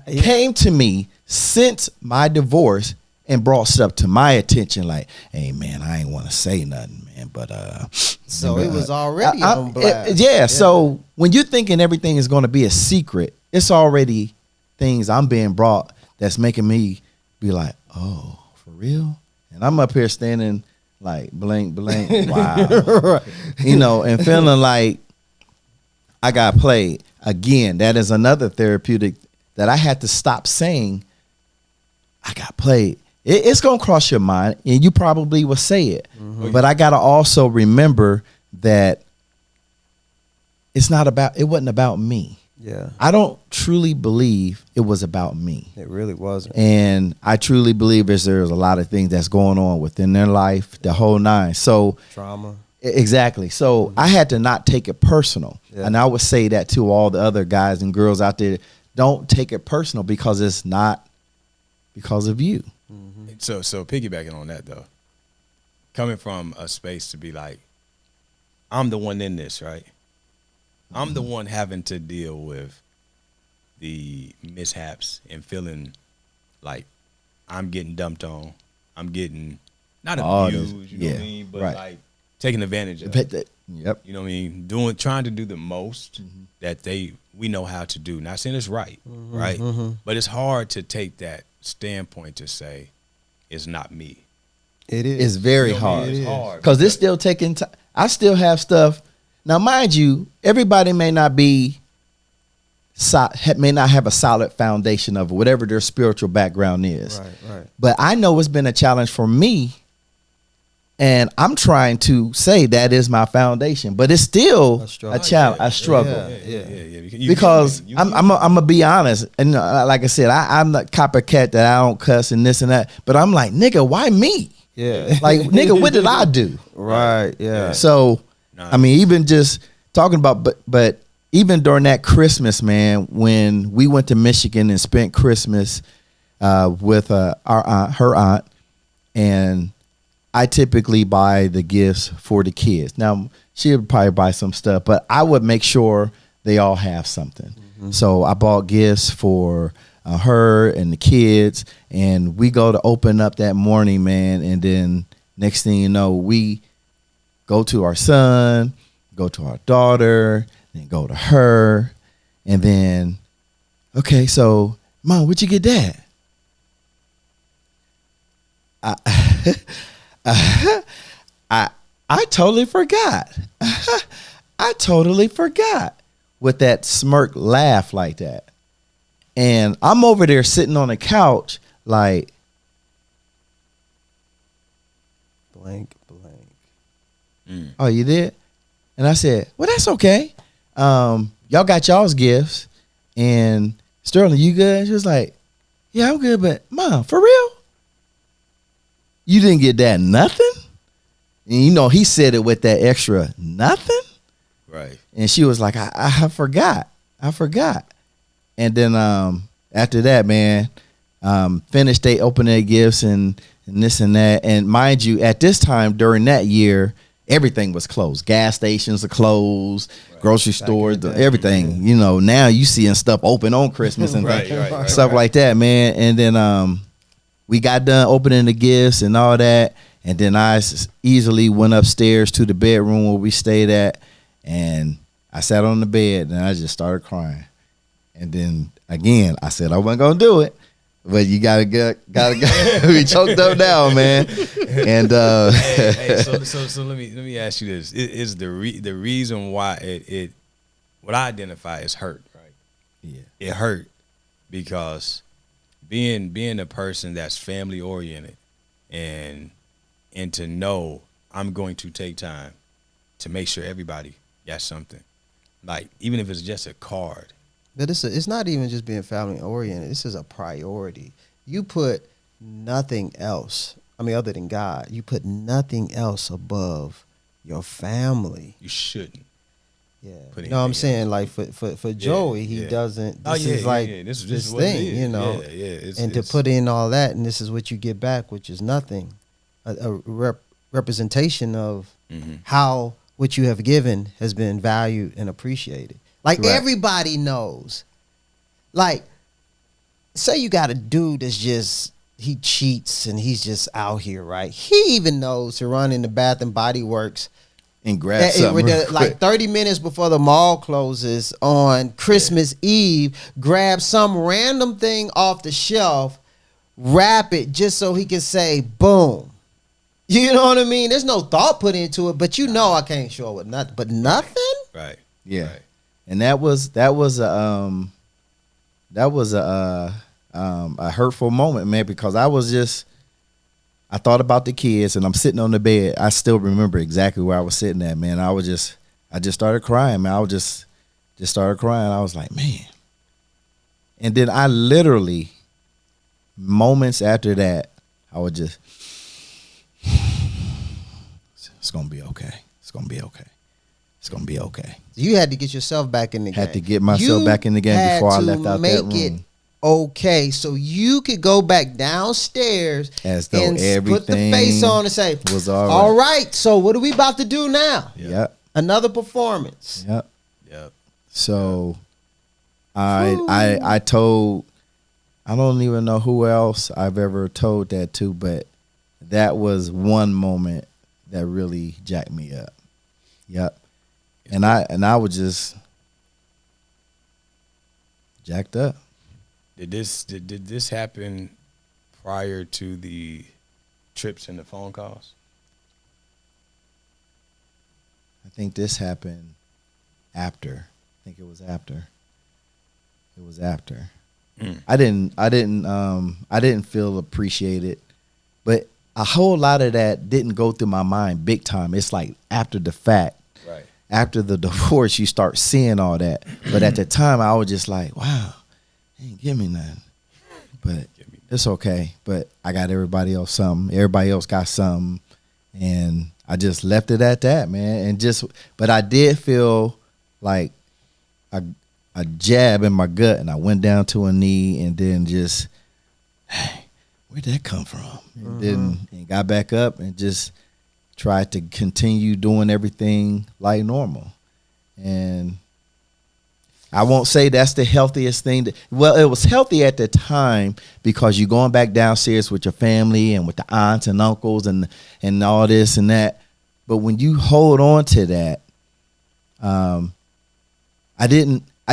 Speaker 2: came to me since my divorce and brought stuff to my attention like, hey man, I ain't want to say nothing, man, but
Speaker 1: so it was already on blast.
Speaker 2: Yeah, so when you're thinking everything is going to be a secret, it's already things I'm being brought that's making me be like, oh, for real? And I'm up here standing like blank, wow.
Speaker 1: Right.
Speaker 2: You know, and feeling like I got played. Again, that is another therapeutic that I had to stop saying I got played. It's going to cross your mind, and you probably will say it. Mm-hmm. But I got to also remember that it wasn't about me.
Speaker 1: Yeah.
Speaker 2: I don't truly believe it was about me.
Speaker 1: It really wasn't.
Speaker 2: And I truly believe there's a lot of things that's going on within their life, the whole nine. So
Speaker 1: trauma.
Speaker 2: Exactly. So I had to not take it personal. Yeah. And I would say that to all the other guys and girls out there, don't take it personal because it's not because of you.
Speaker 3: Mm-hmm. So piggybacking on that though, coming from a space to be like, I'm the one in this, right? I'm the one having to deal with the mishaps and feeling like I'm getting dumped on. I'm getting not abused, you know what I mean? But like taking advantage of it.
Speaker 2: Yep.
Speaker 3: You know what I mean? Trying to do the most that we know how to do. Not saying it's right, right? Mm-hmm. But it's hard to take that standpoint to say it's not me.
Speaker 1: It is.
Speaker 2: It's very hard. It's hard. Because it's still taking time. I still have stuff. Now, mind you, everybody may not have a solid foundation of whatever their spiritual background is.
Speaker 1: Right.
Speaker 2: But I know it's been a challenge for me. And I'm trying to say that is my foundation, but it's still a challenge, a struggle. Yeah. Because I'm gonna be honest, and like I said, I'm the copycat that I don't cuss and this and that. But I'm like, nigga, why me?
Speaker 1: Yeah,
Speaker 2: like nigga, what did I do?
Speaker 1: Right. Yeah.
Speaker 2: So, I mean, even just talking about, but even during that Christmas, man, when we went to Michigan and spent Christmas with her aunt, and I typically buy the gifts for the kids. Now, she would probably buy some stuff, but I would make sure they all have something. Mm-hmm. So I bought gifts for her and the kids, and we go to open up that morning, man, and then next thing you know, we go to our son, go to our daughter, then go to her, and then, okay, so, Mom, what'd you get Dad? I totally forgot. I totally forgot with that smirk laugh like that. And I'm over there sitting on the couch like
Speaker 1: blank.
Speaker 2: Oh, you did? And I said, well, that's okay. Y'all got y'all's gifts. And Sterling, you good? She was like, yeah, I'm good, but Mom, for real? You didn't get that nothing? And you know, he said it with that extra nothing.
Speaker 3: Right. And
Speaker 2: she was like, I forgot. And then after that, man, finished, they opened their gifts and this and that. And mind you, at this time during that year, everything was closed. Gas stations are closed. Right. grocery stores, everything. You know, now you seeing stuff open on Christmas and stuff like that, man. And then we got done opening the gifts and all that, and then I easily went upstairs to the bedroom where we stayed at, and I sat on the bed and I just started crying. And then again, I said I wasn't gonna do it, but you gotta go. We choked up now, man. And
Speaker 3: so let me ask you this: is the reason why it what I identify as hurt, right?
Speaker 2: Yeah,
Speaker 3: it hurt because being a person that's family oriented and to know I'm going to take time to make sure everybody got something, like even if it's just a card.
Speaker 1: But it's not even just being family oriented. This is a priority. You put nothing else. I mean, other than God, you put nothing else above your family.
Speaker 3: You shouldn't.
Speaker 1: Yeah. You know what I'm saying? Like for Joey, he doesn't. This is like this thing, you know. And to put in all that, and this is what you get back, which is nothing. A representation of how what you have given has been valued and appreciated. Like everybody knows. Like, say you got a dude that's just, he cheats and he's just out here, right? He even knows to run in the Bath and Body Works
Speaker 2: and grab something
Speaker 1: like 30 minutes before the mall closes on Christmas Eve, grab some random thing off the shelf, wrap it just so he can say, boom. You know what I mean? There's no thought put into it, but you know I can't show it with nothing. But nothing?
Speaker 3: Right.
Speaker 2: Yeah. Right. And that was a hurtful moment, man, because I thought about the kids and I'm sitting on the bed. I still remember exactly where I was sitting at, man. I just started crying, man. I just started crying. I was like, man. And then I literally, moments after that, I would just, it's gonna be okay. It's gonna be okay. It's gonna be okay.
Speaker 1: You had to get yourself back in the game.
Speaker 2: Had to get myself back in the game before I left out that room.
Speaker 1: Make it okay, so you could go back downstairs
Speaker 2: as though
Speaker 1: and
Speaker 2: everything
Speaker 1: put the face on and say,
Speaker 2: was all right.
Speaker 1: All right, so what are we about to do now?
Speaker 2: Yep.
Speaker 1: Another performance.
Speaker 2: Yep. So I told, I don't even know who else I've ever told that to, but that was one moment that really jacked me up. Yep. And I was just jacked up.
Speaker 3: Did this happen prior to the trips and the phone calls?
Speaker 2: I think this happened after. I think it was after. It was after. I didn't feel appreciated, but a whole lot of that didn't go through my mind big time. It's like after the fact.
Speaker 3: Right.
Speaker 2: After the divorce, you start seeing all that. But at the time, I was just like, wow, they ain't give me nothing. But it's okay. But I got everybody else something. Everybody else got something. And I just left it at that, man. But I did feel like a jab in my gut. And I went down to a knee and then just, hey, where'd that come from? And then got back up and just tried to continue doing everything like normal. And I won't say that's the healthiest thing. Well, it was healthy at the time because you're going back downstairs with your family and with the aunts and uncles and all this and that. But when you hold on to that, I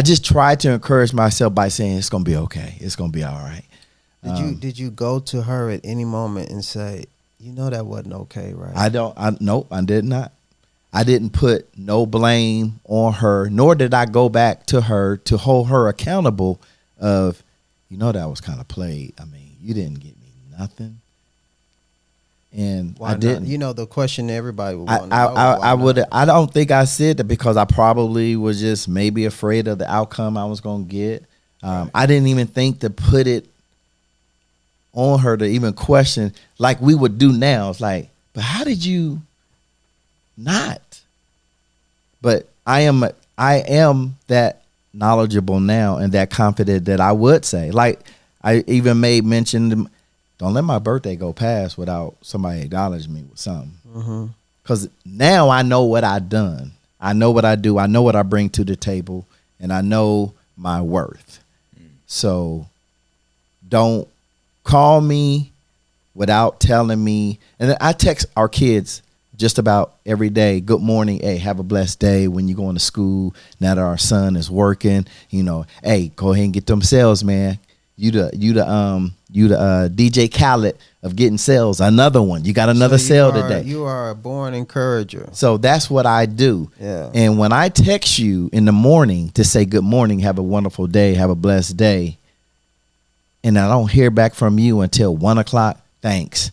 Speaker 2: just tried to encourage myself by saying it's going to be okay. It's going to be all right.
Speaker 1: Did you go to her at any moment and say, you know that wasn't okay, right?
Speaker 2: Nope, I did not. I didn't put no blame on her, nor did I go back to her to hold her accountable of, you know, that was kind of played. I mean, you didn't get me nothing. And
Speaker 1: why
Speaker 2: I didn't.
Speaker 1: Not? You know, the question everybody would want to know.
Speaker 2: I don't think I said that because I probably was just maybe afraid of the outcome I was going to get. I didn't even think to put it on her to even question like we would do now. It's like, but how did you not? But I am that knowledgeable now and that confident that I would say. Like I even made mention, don't let my birthday go past without somebody acknowledging me with something. Because now I know what I done. I know what I do. I know what I bring to the table, and I know my worth. So don't call me without telling me. And I text our kids just about every day. Good morning. Hey, have a blessed day when you're going to school. Now that our son is working, hey, go ahead and get them sales, man. You the DJ Khaled of getting sales. Another one. You got another sale today.
Speaker 1: You are a born encourager.
Speaker 2: So that's what I do.
Speaker 1: Yeah.
Speaker 2: And when I text you in the morning to say good morning, have a wonderful day, have a blessed day, and I don't hear back from you until 1 o'clock, thanks.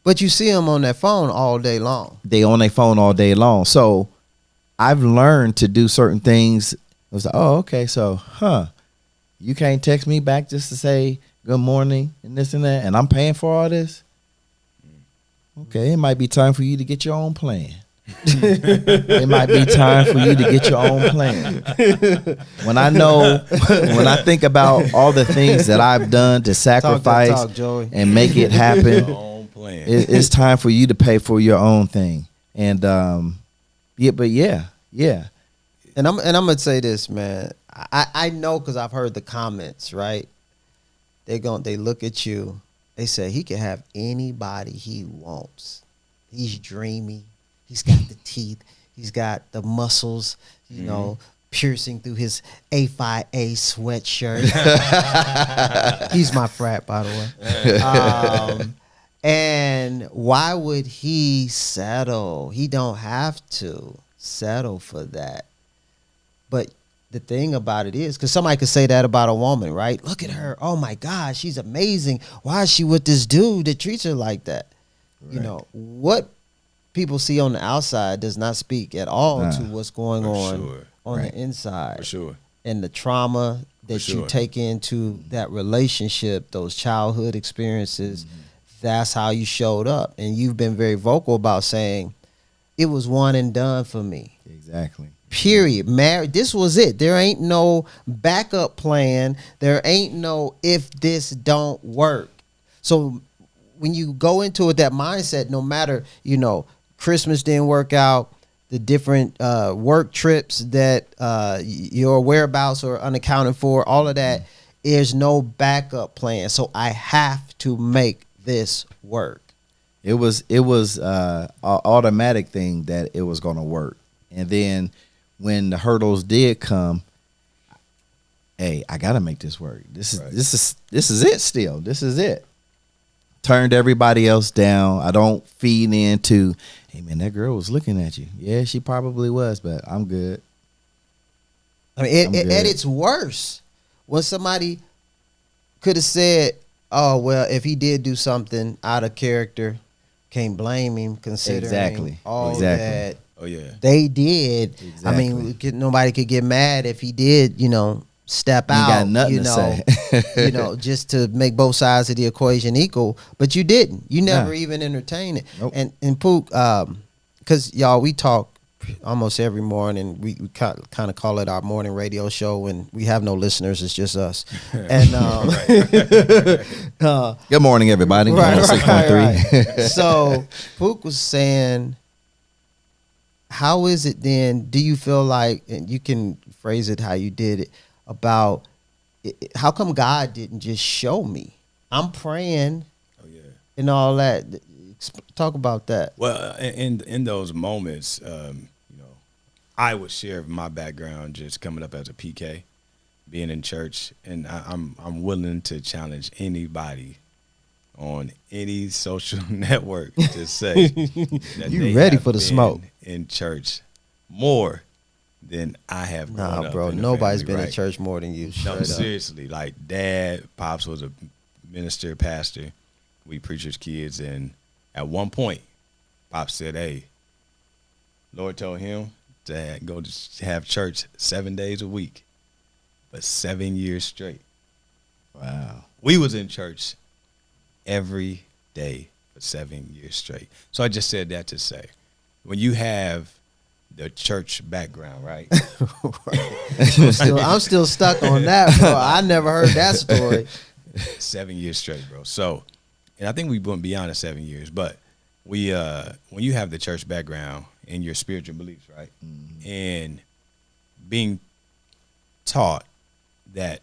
Speaker 1: But you see them on their phone all day long.
Speaker 2: They on their phone all day long. So I've learned to do certain things. It was like, oh, okay, so, you can't text me back just to say good morning and this and that, and I'm paying for all this? Okay, it might be time for you to get your own plan. It might be time for you to get your own plan. When I think about all the things that I've done to sacrifice and make it happen, it's time for you to pay for your own thing. And yeah.
Speaker 1: And I'm gonna say this, man. I know because I've heard the comments, right? They look at you. They say he can have anybody he wants. He's dreamy. He's got the teeth. He's got the muscles, piercing through his A5A sweatshirt. He's my frat, by the way. And why would he settle? He don't have to settle for that. But the thing about it is, because somebody could say that about a woman, right? Look at her. Oh, my God, she's amazing. Why is she with this dude that treats her like that? Right. What people see on the outside does not speak at all to what's going on the inside.
Speaker 3: For sure.
Speaker 1: And the trauma that you take into that relationship, those childhood experiences, that's how you showed up. And you've been very vocal about saying, it was one and done for me.
Speaker 2: Exactly.
Speaker 1: Period. Married. This was it. There ain't no backup plan. There ain't no if this don't work. So when you go into it, that mindset, no matter, Christmas didn't work out, the different work trips that your whereabouts are unaccounted for, all of that, there's no backup plan. So I have to make this work.
Speaker 2: It was an automatic thing that it was going to work. And then when the hurdles did come, hey, I got to make this work. This is it still. This is it. Turned everybody else down. I don't feed into, hey, man, that girl was looking at you. Yeah, she probably was, but I'm good.
Speaker 1: I mean, at its worst, when somebody could have said, oh, well, if he did do something out of character, can't blame him considering all that they did. Exactly. I mean, nobody could get mad if he did, step out,
Speaker 2: got nothing to say.
Speaker 1: Just to make both sides of the equation equal. But you didn't. You never even entertained it.
Speaker 2: Nope.
Speaker 1: And Pook, because y'all, we talk almost every morning. We kind of call it our morning radio show, and we have no listeners. It's just us. And
Speaker 2: good morning, everybody.
Speaker 1: Right. So Pook was saying, how is it then? Do you feel like, and you can phrase it how you did it, about how come God didn't just show me? I'm praying and all that. Talk about that.
Speaker 3: Well, in those moments, I would share my background just coming up as a PK, being in church, and I'm willing to challenge anybody on any social network to say that
Speaker 1: you ready for the smoke
Speaker 3: in church more than I have grown up.
Speaker 1: Nah, bro,
Speaker 3: in the
Speaker 1: nobody's
Speaker 3: family,
Speaker 1: been
Speaker 3: right?
Speaker 1: in church more than you.
Speaker 3: No, seriously. Like Dad, Pops was a minister, pastor. We preachers' kids, and at one point, Pops said, "Hey, Lord told him to go to have church 7 days a week, but 7 years straight."
Speaker 2: Wow.
Speaker 3: We was in church every day for 7 years straight. So I just said that to say, when you have the church background, right?
Speaker 1: I'm still stuck on that, bro. I never heard that story.
Speaker 3: 7 years straight, bro. So, and I think we went beyond the 7 years, but we when you have the church background in your spiritual beliefs, right? And being taught that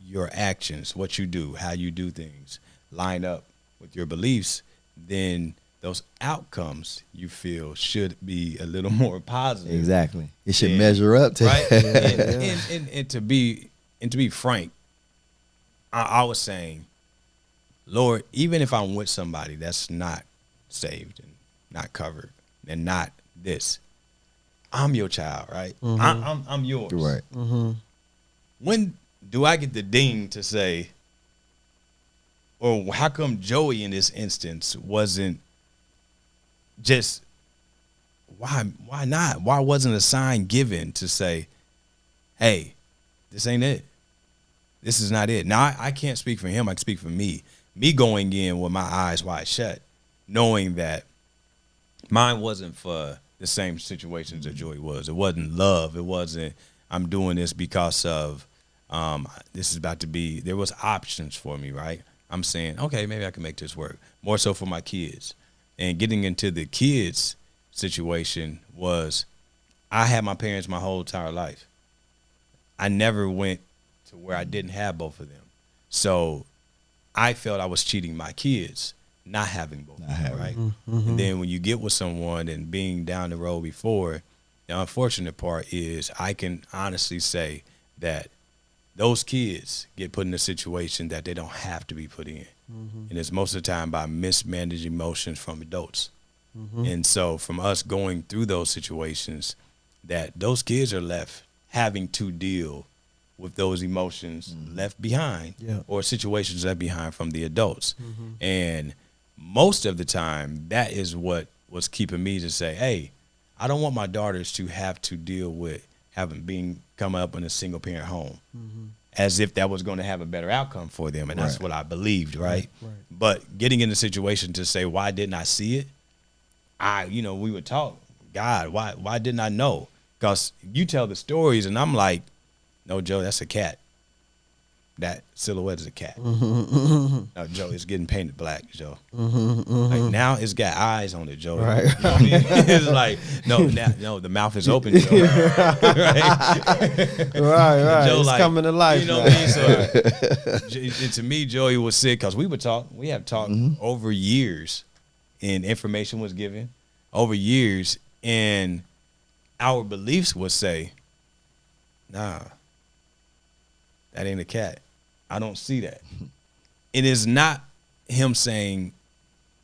Speaker 3: your actions, what you do, how you do things, line up with your beliefs, then those outcomes you feel should be a little more positive.
Speaker 2: Exactly. It should measure up to
Speaker 3: right. And to be frank, I was saying, Lord, even if I'm with somebody that's not saved and not covered and not this, I'm your child, right? I'm yours.
Speaker 2: right.
Speaker 3: When do I get the ding to say, or how come Joey in this instance wasn't just, why not? Why wasn't a sign given to say, hey, this ain't it. This is not it. Now, I can't speak for him. I can speak for me. Me going in with my eyes wide shut, knowing that mine wasn't for the same situations that Joey was. It wasn't love. It wasn't, I'm doing this because of, this is about to be, there was options for me, right? I'm saying, okay, maybe I can make this work. More so for my kids. And getting into the kids situation was, I had my parents my whole entire life. I never went to where I didn't have both of them. So I felt I was cheating my kids, not having both of them, right? And then when you get with someone and being down the road before, the unfortunate part is I can honestly say that those kids get put in a situation that they don't have to be put in. And it's most of the time by mismanaged emotions from adults. And so from us going through those situations, that those kids are left having to deal with those emotions left behind or situations left behind from the adults. And most of the time, that is what was keeping me to say, hey, I don't want my daughters to have to deal with come up in a single parent home as if that was going to have a better outcome for them. And that's what I believed, right? But getting in the situation to say, why didn't I see it? We would talk, God, why didn't I know? Because you tell the stories and I'm like, no, Joe, that's a cat. That silhouette is a cat. No, Joe, it's getting painted black, Joe. Like now it's got eyes on it, Joe.
Speaker 1: Right.
Speaker 3: You know what I mean? It's like, no, the mouth is open, Joe. Right.
Speaker 1: Joe, it's
Speaker 3: like,
Speaker 1: coming to life.
Speaker 3: You know what I mean? So and to me, Joey was sick because we have talked over years, and information was given over years, and our beliefs would say, nah, that ain't a cat. I don't see that. It is not him saying,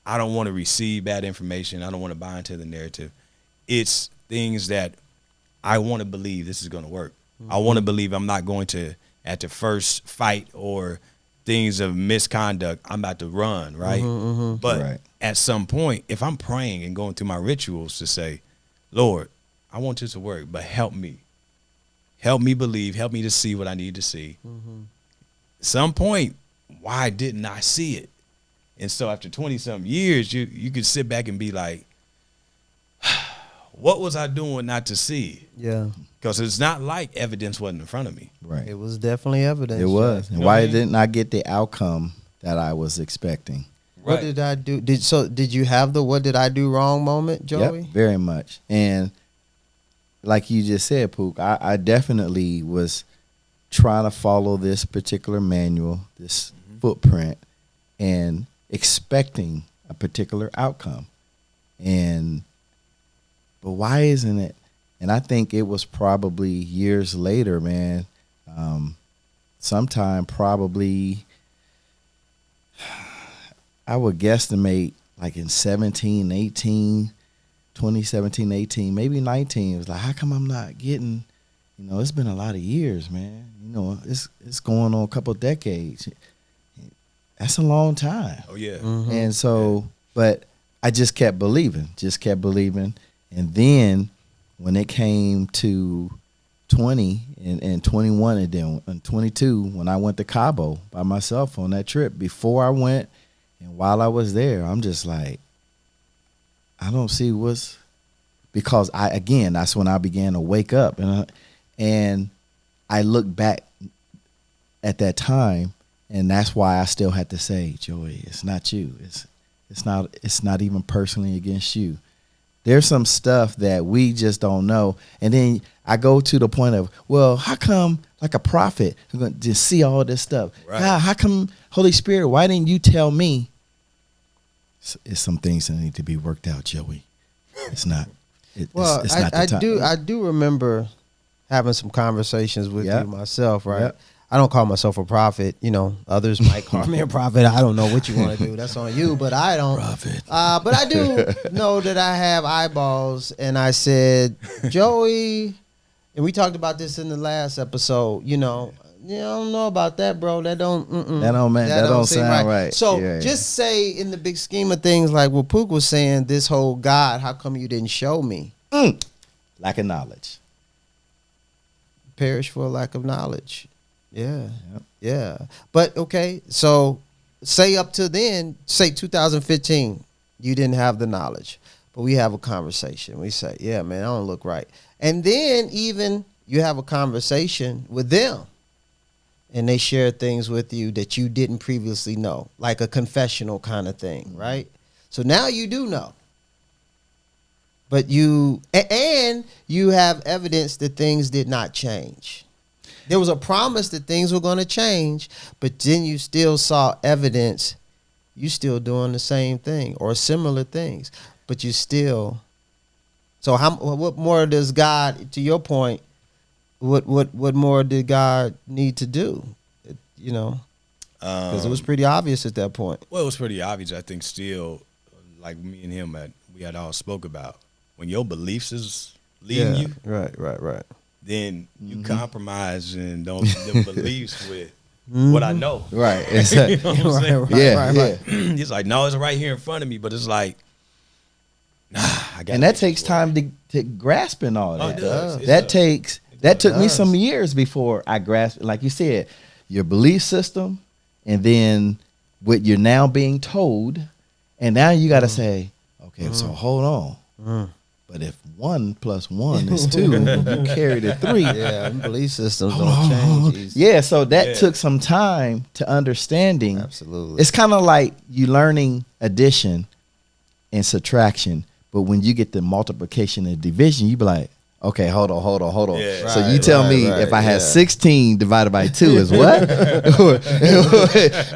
Speaker 3: I don't want to receive bad information. I don't want to buy into the narrative. It's things that I want to believe this is going to work. I want to believe I'm not going to, at the first fight or things of misconduct, I'm about to run, right? But at some point, if I'm praying and going through my rituals to say, Lord, I want this to work, but help me. Help me believe. Help me to see what I need to see. At some point, why didn't I see it? And so after 20-something years, you could sit back and be like, what was I doing not to see?
Speaker 1: Yeah.
Speaker 3: Because it's not like evidence wasn't in front of me.
Speaker 2: Right.
Speaker 1: It was definitely evidence.
Speaker 2: It was.
Speaker 1: Joe.
Speaker 2: And why didn't I get the outcome that I was expecting?
Speaker 1: What did I do? Did you have the what did I do wrong moment, Joey?
Speaker 2: Yep, very much. And like you just said, Pook, I definitely was trying to follow this particular manual, this footprint, and expecting a particular outcome. But why isn't it? And I think it was probably years later, man, sometime probably, I would guesstimate like in 17, 18, 2017, 18, maybe 19. It was like, how come I'm not getting, it's been a lot of years, man. It's going on a couple of decades. That's a long time.
Speaker 3: Oh, yeah.
Speaker 2: And so, but I just kept believing. And then when it came to 20 and 21 and then 22, when I went to Cabo by myself on that trip, before I went and while I was there, I'm just like, I don't see because that's when I began to wake up and I look back at that time, and that's why I still had to say, Joey, it's not you. It's not even personally against you. There's some stuff that we just don't know. And then I go to the point of, well, how come like a prophet who's going to see all this stuff?
Speaker 3: Right.
Speaker 2: How come, Holy Spirit, why didn't you tell me? It's some things that need to be worked out, Joey. It's not. It's not the time.
Speaker 1: I do remember having some conversations with
Speaker 2: Yep.
Speaker 1: you myself, right?
Speaker 2: Yep.
Speaker 1: I don't call myself a prophet. You know, others might call me a prophet. I don't know what you want to do. That's on you, but I don't.
Speaker 2: Prophet.
Speaker 1: But I do know that I have eyeballs, and I said, Joey, and we talked about this in the last episode. You know, I don't know about that, bro. That don't seem
Speaker 2: sound right.
Speaker 1: So
Speaker 2: Yeah.
Speaker 1: just say in the big scheme of things, like what Pook was saying, this whole God, how come you didn't show me?
Speaker 2: Lack of knowledge.
Speaker 1: Perish for lack of knowledge. Yeah.
Speaker 2: Yep.
Speaker 1: Yeah. But okay, so say up to then, say 2015, you didn't have the knowledge. But we have a conversation. We say, yeah, man, I don't look right. And then even you have a conversation with them. And they share things with you that you didn't previously know, like a confessional kind of thing, right? So now you do know. But you have evidence that things did not change. There was a promise that things were going to change, but then you still saw evidence you still doing the same thing or similar things, but you still. So what more does God, to your point, what more did God need to do? You know, because it was pretty obvious at that point.
Speaker 3: Well, it was pretty obvious. I think still, like me and him, we had all spoke about, when your beliefs is leading you,
Speaker 1: right.
Speaker 3: then you compromise and don't them beliefs with what I know.
Speaker 2: Right.
Speaker 3: You know what I'm saying?
Speaker 1: Right.
Speaker 3: It's like, no, it's right here in front of me, but it's like, nah, I got.
Speaker 2: And that takes time to grasp in all that.
Speaker 3: It does.
Speaker 2: That took me some years before I grasped, like you said, your belief system, and then what you're now being told, and now you got to say, okay, so hold on. But if 1 + 1 is 2, you carry the 3.
Speaker 1: Yeah, belief systems don't change easy.
Speaker 2: Yeah, so that took some time to understanding.
Speaker 1: Absolutely.
Speaker 2: It's kind of like you learning addition and subtraction, but when you get the multiplication and division, you be like, okay, hold on.
Speaker 3: Yeah.
Speaker 2: So you tell me if I had 16 divided by 2 is what?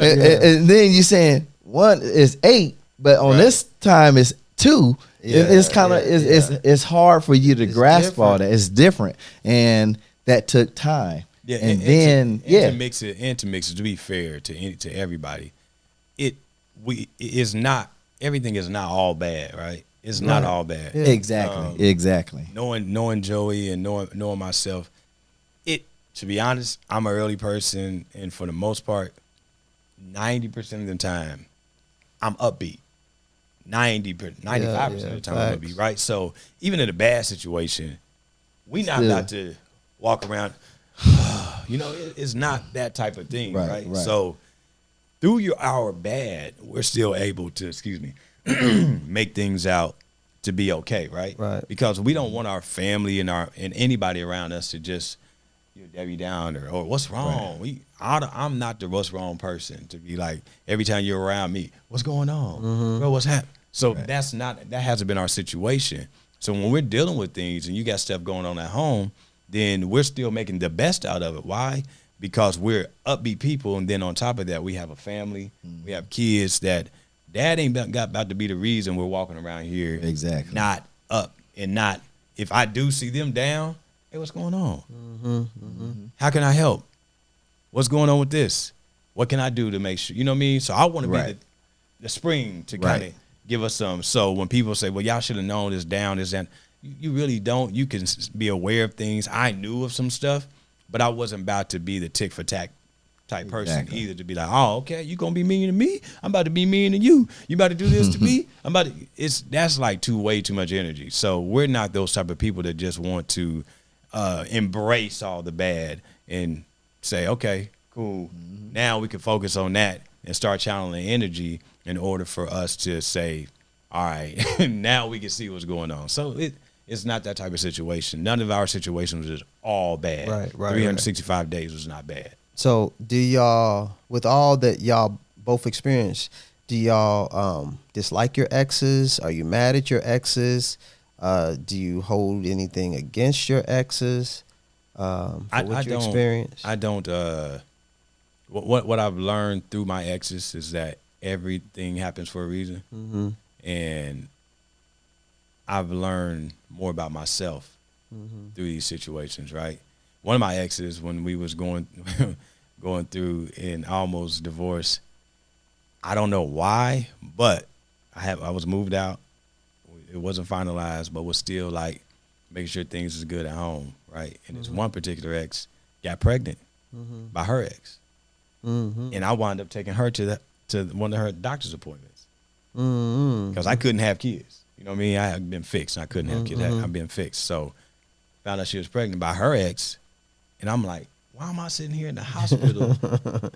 Speaker 2: and then you saying 1 is 8, but on this time it's 2. It's kind of it's hard for you to grasp all that. It's different, and that took time.
Speaker 3: Yeah,
Speaker 2: and
Speaker 3: to mix it to be fair to everybody, everything is not all bad, right? It's not all bad.
Speaker 2: Yeah. Exactly.
Speaker 3: Knowing Joey and knowing myself, to be honest, I'm an early person, and for the most part, 90% of the time, I'm upbeat. 95% of the time I'm upbeat, right? So even in a bad situation, we not about to walk around. It's not that type of thing, right? So through our bad, we're still able to, make things out to be okay, right?
Speaker 1: Right.
Speaker 3: Because we don't want our family and anybody around us to just Debbie Downer or what's wrong. Right. I'm not the what's wrong person to be like every time you're around me, what's going on, bro? What's happening? So that hasn't been our situation. So when we're dealing with things and you got stuff going on at home, then we're still making the best out of it. Why? Because we're upbeat people, and then on top of that, we have a family, we have kids that dad ain't about to be the reason we're walking around here not up and not. If I do see them down, hey, what's going on? How can I help? What's going on with this? What can I do to make sure? You know what I mean? So I want to be the spring to kind of give us some. So when people say, well, y'all should have known this down, this, and you really don't. You can be aware of things. I knew of some stuff, but I wasn't about to be the tick for tack type person either, to be like, oh, okay, you gonna be mean to me? I'm about to be mean to you. You about to do this to me? That's like way too much energy. So we're not those type of people that just want to embrace all the bad and say, okay, cool. Now we can focus on that and start channeling energy in order for us to say, all right, now we can see what's going on. So it's not that type of situation. None of our situations was all bad. Right. 365 days was not bad.
Speaker 1: So do y'all, with all that y'all both experienced, do y'all dislike your exes? Are you mad at your exes? Do you hold anything against your exes for what you experienced?
Speaker 3: I don't. What I've learned through my exes is that everything happens for a reason,
Speaker 1: Mm-hmm.
Speaker 3: and I've learned more about myself
Speaker 1: Mm-hmm.
Speaker 3: through these situations. Right. One of my exes, when we was going going through an almost divorce, I don't know why, but I was moved out. It wasn't finalized, but was still like making sure things was good at home, right? And this one particular ex got pregnant by her ex,
Speaker 1: Mm-hmm.
Speaker 3: and I wound up taking her to one of her doctor's appointments
Speaker 1: Mm-hmm.
Speaker 3: because I couldn't have kids. You know what I mean? I had been fixed. I couldn't have kids. I've been fixed. So found out she was pregnant by her ex, and I'm like, why am I sitting here in the hospital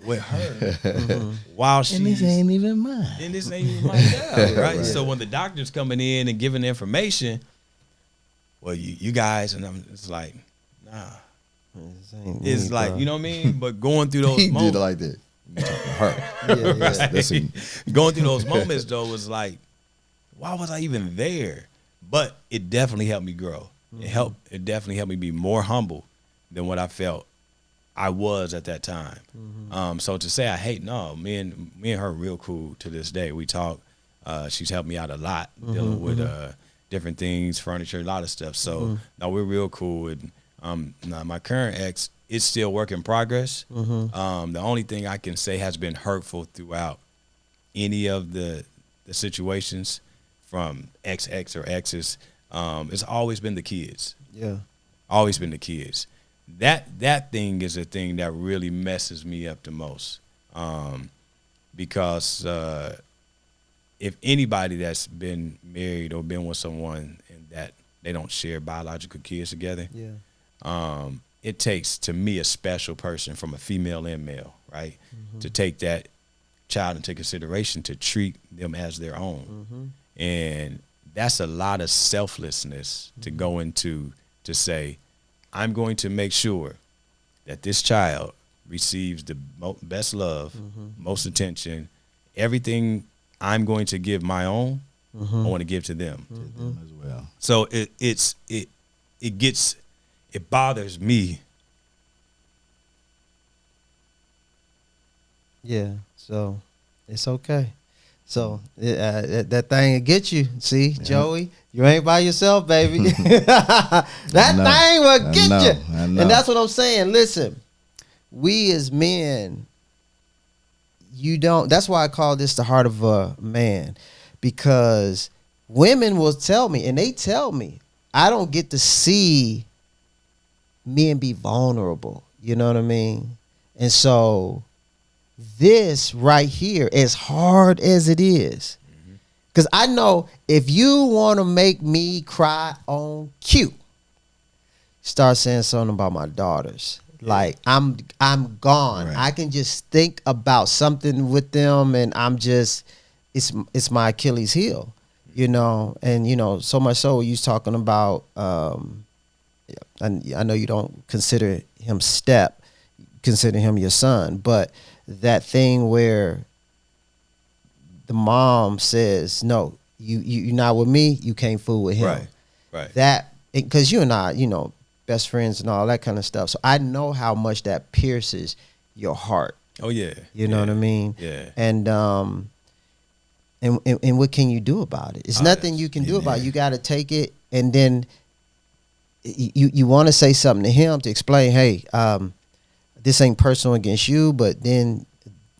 Speaker 3: with her while she's...
Speaker 2: And this ain't even mine.
Speaker 3: And this ain't even my job, right?
Speaker 1: Right.
Speaker 3: So when the doctor's coming in and giving the information, well, you guys, and it's like, nah. It's like, you know what I mean? But going through those
Speaker 2: He did
Speaker 3: moments...
Speaker 2: it like that. You talking to her.
Speaker 1: Yeah, yeah.
Speaker 2: Listen.
Speaker 3: Going through those moments, though, was like, why was I even there? But it definitely helped me grow. It definitely helped me be more humble than what I felt I was at that time. So to say I hate, no, me and her are real cool to this day. We talk. She's helped me out a lot dealing with different things, furniture, a lot of stuff. So no, we're real cool. And now my current ex, it's still work in progress. The only thing I can say has been hurtful throughout any of the situations from ex or exes, it's always been the kids.
Speaker 1: Yeah.
Speaker 3: Always been the kids. That thing is a thing that really messes me up the most, because if anybody that's been married or been with someone and that they don't share biological kids together, it takes, to me, a special person from a female and male, right, to take that child into consideration, to treat them as their own. And that's a lot of selflessness to go into, to say, I'm going to make sure that this child receives the best love, most attention, everything I'm going to give my own, I want to give to them.
Speaker 2: To them as well.
Speaker 3: So it bothers me.
Speaker 1: Yeah. So it's okay. So that thing will get you. See, Joey, you ain't by yourself, baby. That thing will get you.
Speaker 2: I know.
Speaker 1: And that's what I'm saying. Listen, we as men, that's why I call this the heart of a man, because women will tell me, and they tell me, I don't get to see men be vulnerable. You know what I mean? And so this right here, as hard as it is, because I know if you want to make me cry on cue, start saying something about my daughters. Like I'm gone.
Speaker 2: Right.
Speaker 1: I can just think about something with them, and I'm just, it's my Achilles heel, you know. And you know, so much so you was talking about. I know you don't consider him consider him your son, but that thing where the mom says, no, you're not with me, you can't fool with him.
Speaker 3: Right.
Speaker 1: That, because you and I, you know, best friends and all that kind of stuff. So I know how much that pierces your heart.
Speaker 3: Oh yeah.
Speaker 1: You know what I mean?
Speaker 3: Yeah.
Speaker 1: And what can you do about it? It's nothing you can do about it. You got to take it, and then you want to say something to him to explain, hey, this ain't personal against you, but then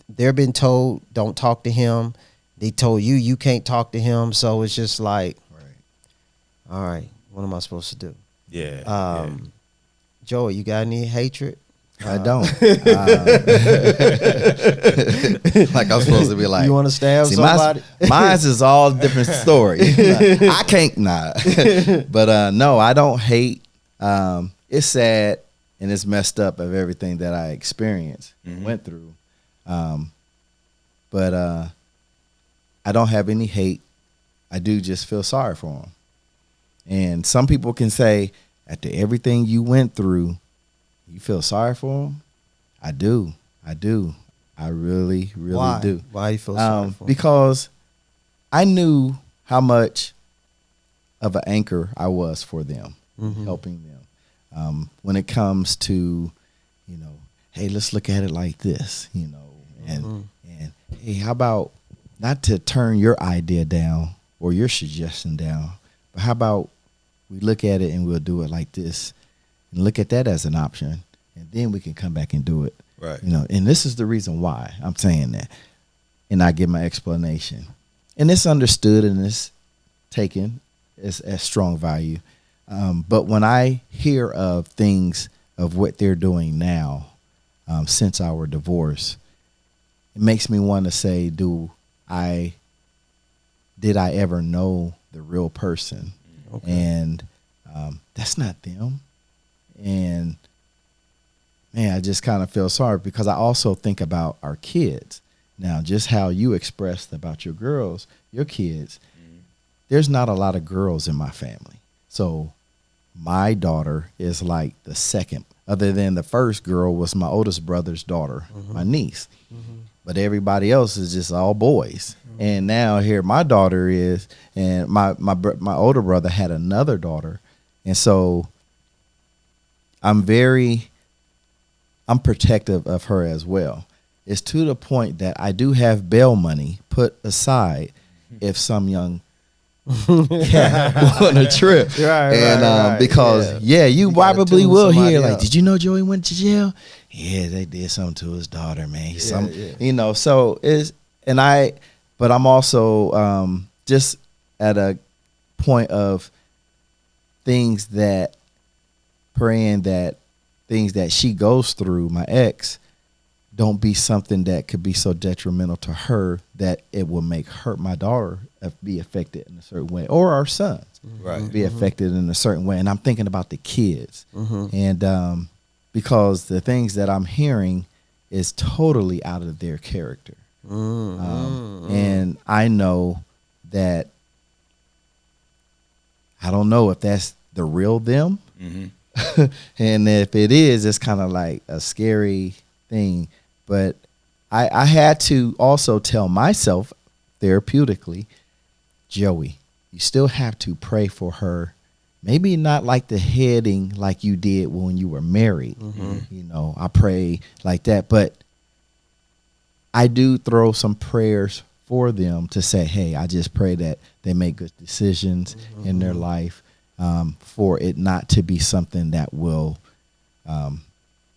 Speaker 1: they're been told don't talk to him. They told you can't talk to him, so it's just like, all right, what am I supposed to do?
Speaker 3: Yeah.
Speaker 1: Joey, you got any hatred?
Speaker 2: I don't. Like I'm supposed to be like,
Speaker 1: You want to stab somebody?
Speaker 2: Mine's is all different story. I can't but no, I don't hate. It's sad and it's messed up of everything that I experienced and went through. But I don't have any hate. I do just feel sorry for them. And some people can say, after everything you went through, you feel sorry for them? I do. I really do.
Speaker 1: Why you feel sorry for them?
Speaker 2: Because I knew how much of an anchor I was for them, helping them. When it comes to, hey, let's look at it like this, and hey, how about not to turn your idea down or your suggestion down, but how about we look at it and we'll do it like this and look at that as an option, and then we can come back and do it.
Speaker 3: Right.
Speaker 2: And this is the reason why I'm saying that. And I give my explanation. And it's understood and it's taken as strong value. But when I hear of things of what they're doing now, since our divorce, it makes me want to say, did I ever know the real person? Okay. And that's not them. And man, I just kind of feel sorry because I also think about our kids. Now, just how you expressed about your kids, there's not a lot of girls in my family. So my daughter is like the second, other than the first girl was my oldest brother's daughter, my niece. But everybody else is just all boys. And now here my daughter is, and my older brother had another daughter. And so I'm protective of her as well. It's to the point that I do have bail money put aside if some young cat on a trip. Right, because you probably will hear like, did you know Joey went to jail? Yeah, they did something to his daughter, man. So but I'm also just at a point of things that praying that things that she goes through, my ex, don't be something that could be so detrimental to her that it will make my daughter be affected in a certain way, or our sons be affected in a certain way. And I'm thinking about the kids, and because the things that I'm hearing is totally out of their character, and I know that I don't know if that's the real them, and if it is, it's kind of like a scary thing. But I had to also tell myself therapeutically, Joey, you still have to pray for her. Maybe not like the heading like you did when you were married. I pray like that. But I do throw some prayers for them to say, hey, I just pray that they make good decisions in their life, for it not to be something that will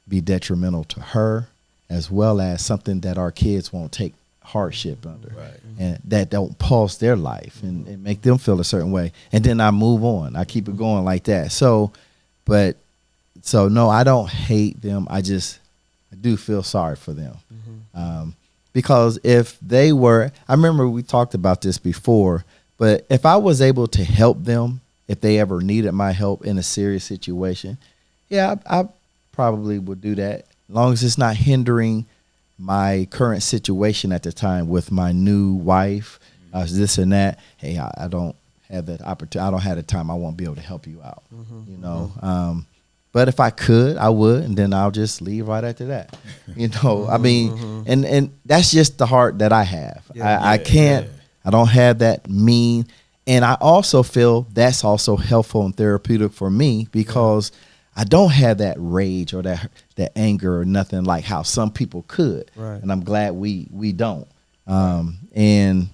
Speaker 2: be detrimental to her, as well as something that our kids won't take hardship under, and that don't pulse their life and make them feel a certain way. And then I move on. I keep it going like that. So no, I don't hate them. I do feel sorry for them. Because if they were, I remember we talked about this before, but if I was able to help them, if they ever needed my help in a serious situation, I probably would do that. As long as it's not hindering my current situation at the time with my new wife, this and that. Hey, I don't have that opportunity. I don't have the time. I won't be able to help you out. But if I could, I would, and then I'll just leave right after that. I mean, and that's just the heart that I have. I can't. I don't have that mean, and I also feel that's also helpful and therapeutic for me because I don't have that rage or that anger or nothing like how some people could. Right. And I'm glad we don't. And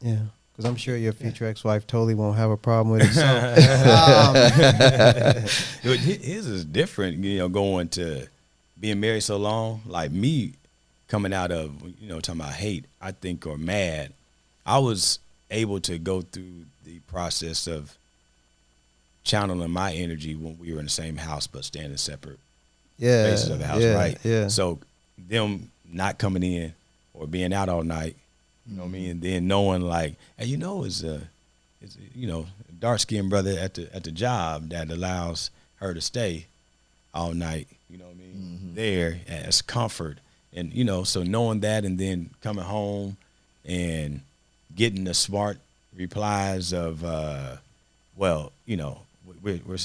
Speaker 1: yeah, because I'm sure your future ex-wife totally won't have a problem with it. So,
Speaker 3: his is different, going to being married so long. Like me coming out of, talking about hate, I think, or mad, I was able to go through the process of channeling my energy when we were in the same house but staying in separate spaces of the house, right? Yeah. So them not coming in or being out all night, you know what I mean, and then knowing like, hey, it's a dark skinned brother at the job that allows her to stay all night, you know what I mean, there as comfort, and so knowing that, and then coming home and getting the smart replies of,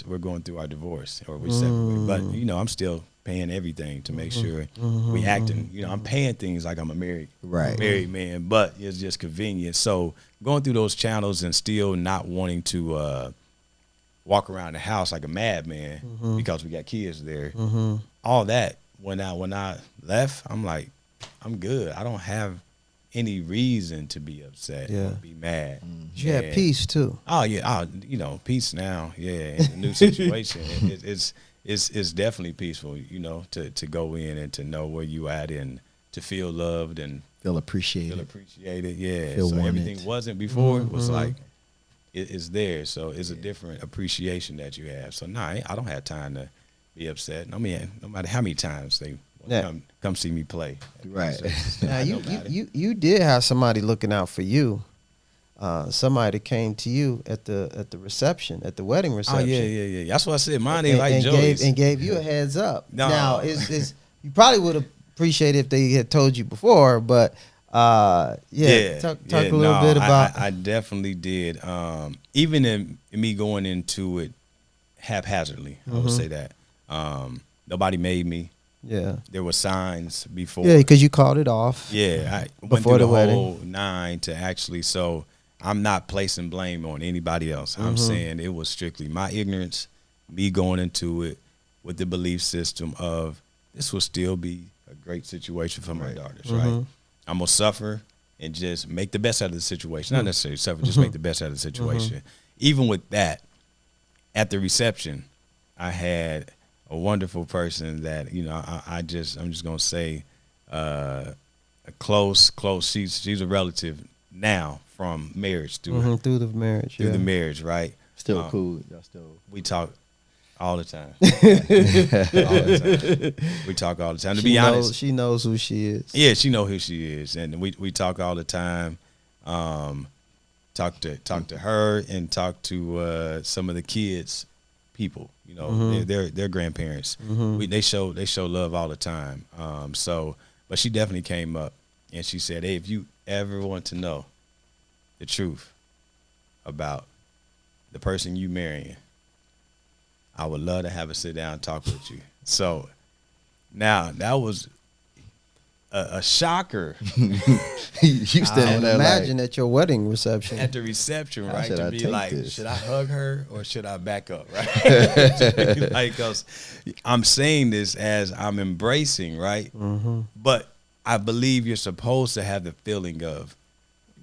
Speaker 3: we're going through our divorce, or we're separated, but I'm still paying everything to make sure we acting. You know, I'm paying things like I'm a married man, but it's just convenient. So going through those channels and still not wanting to walk around the house like a madman because we got kids there. All that when I left, I'm like, I'm good. I don't have any reason to be upset or be mad.
Speaker 1: You had peace too.
Speaker 3: Oh yeah, you know, peace now. Yeah, in the new situation, it's definitely peaceful. You know, to go in and to know where you at and to feel loved and
Speaker 2: feel appreciated.
Speaker 3: Yeah.
Speaker 2: Feel
Speaker 3: so
Speaker 2: wanted.
Speaker 3: everything wasn't before. It was like it's there. So it's a different appreciation that you have. So I don't have time to be upset. I mean, no matter how many times they come see me play.
Speaker 2: Right.
Speaker 1: Now you did have somebody looking out for you. Somebody came to you at the reception, at the wedding reception.
Speaker 3: Oh yeah. That's what I said. Mine ain't like Joey's.
Speaker 1: And gave you a heads up.
Speaker 3: No.
Speaker 1: Now is you probably would appreciate if they had told you before, but talk a little bit about.
Speaker 3: I definitely did. Even in me going into it haphazardly, I would say that. Nobody made me.
Speaker 1: Yeah,
Speaker 3: there were signs before.
Speaker 1: Yeah, because you called it off.
Speaker 3: Yeah, I went
Speaker 1: before
Speaker 3: through the
Speaker 1: wedding.
Speaker 3: whole 9 to actually. So I'm not placing blame on anybody else. I'm saying it was strictly my ignorance, me going into it with the belief system of this will still be a great situation for my daughters. Right, I'm gonna suffer and just make the best out of the situation. Not necessarily suffer, just make the best out of the situation. Even with that, at the reception, I had a wonderful person that, you know, I'm just gonna say a close. She's a relative now from marriage through
Speaker 1: the marriage.
Speaker 3: The marriage, right?
Speaker 2: Still cool. Y'all still.
Speaker 3: We talk all the time. All the time. We talk all the time. To be honest,
Speaker 1: she knows who she is.
Speaker 3: Yeah, she knows who she is, and we talk all the time. Talk to her and talk to some of the kids. People, you know, they're grandparents. They show love all the time. But she definitely came up and she said, "Hey, if you ever want to know the truth about the person you marrying, I would love to have a sit down and talk with you." So now that was a shocker.
Speaker 2: You standing there
Speaker 1: imagine at your wedding reception.
Speaker 3: At the reception, right?
Speaker 2: Should
Speaker 3: to
Speaker 2: I
Speaker 3: be
Speaker 2: take
Speaker 3: like,
Speaker 2: this?
Speaker 3: should I hug her or should I back up, right? Like, because I'm saying this as I'm embracing, right? But I believe you're supposed to have the feeling of,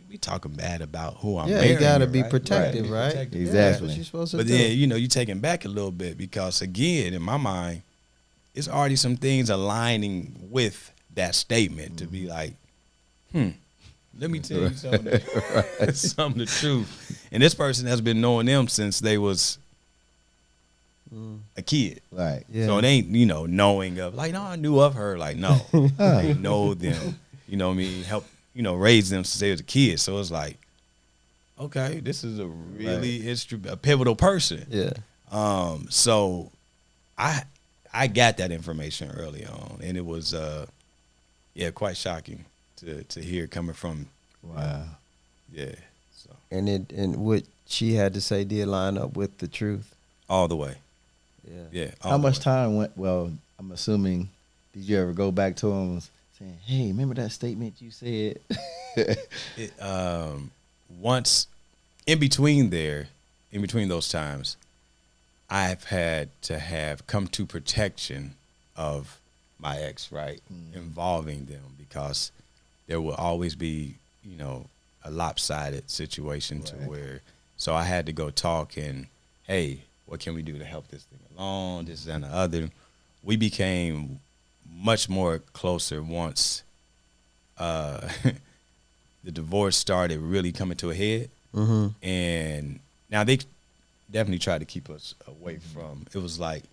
Speaker 3: we talking bad about who I'm marrying.
Speaker 1: You got to be
Speaker 3: right?
Speaker 1: protective, right?
Speaker 2: Exactly.
Speaker 1: That's what you're supposed to
Speaker 3: But
Speaker 1: do.
Speaker 3: then, you know, you're taking back a little bit because, again, in my mind, it's already some things aligning with that statement to be like, let me tell you some of the truth. And this person has been knowing them since they was a kid.
Speaker 2: Right.
Speaker 1: Yeah.
Speaker 3: So it ain't, you know, knowing of like, no, I knew of her. Like, no, they know them, you know what I mean? Help, you know, raise them since they was a kid. So it's like, okay, this is a really a pivotal person.
Speaker 1: Yeah.
Speaker 3: So I got that information early on, and it was quite shocking to hear coming from.
Speaker 2: Wow.
Speaker 3: Yeah. So
Speaker 1: And what she had to say did line up with the truth.
Speaker 3: all the way.
Speaker 1: Yeah.
Speaker 3: Yeah.
Speaker 2: How much time went? Well, I'm assuming. Did you ever go back to him saying, "Hey, remember that statement you said?"
Speaker 3: Once in between those times, I've had to have come to protection of my ex, right? Involving them, because there will always be, you know, a lopsided situation to where, so I had to go talk and, hey, what can we do to help this thing along, this and the other. We became much more closer once the divorce started really coming to a head. And now they definitely tried to keep us away from, it was like,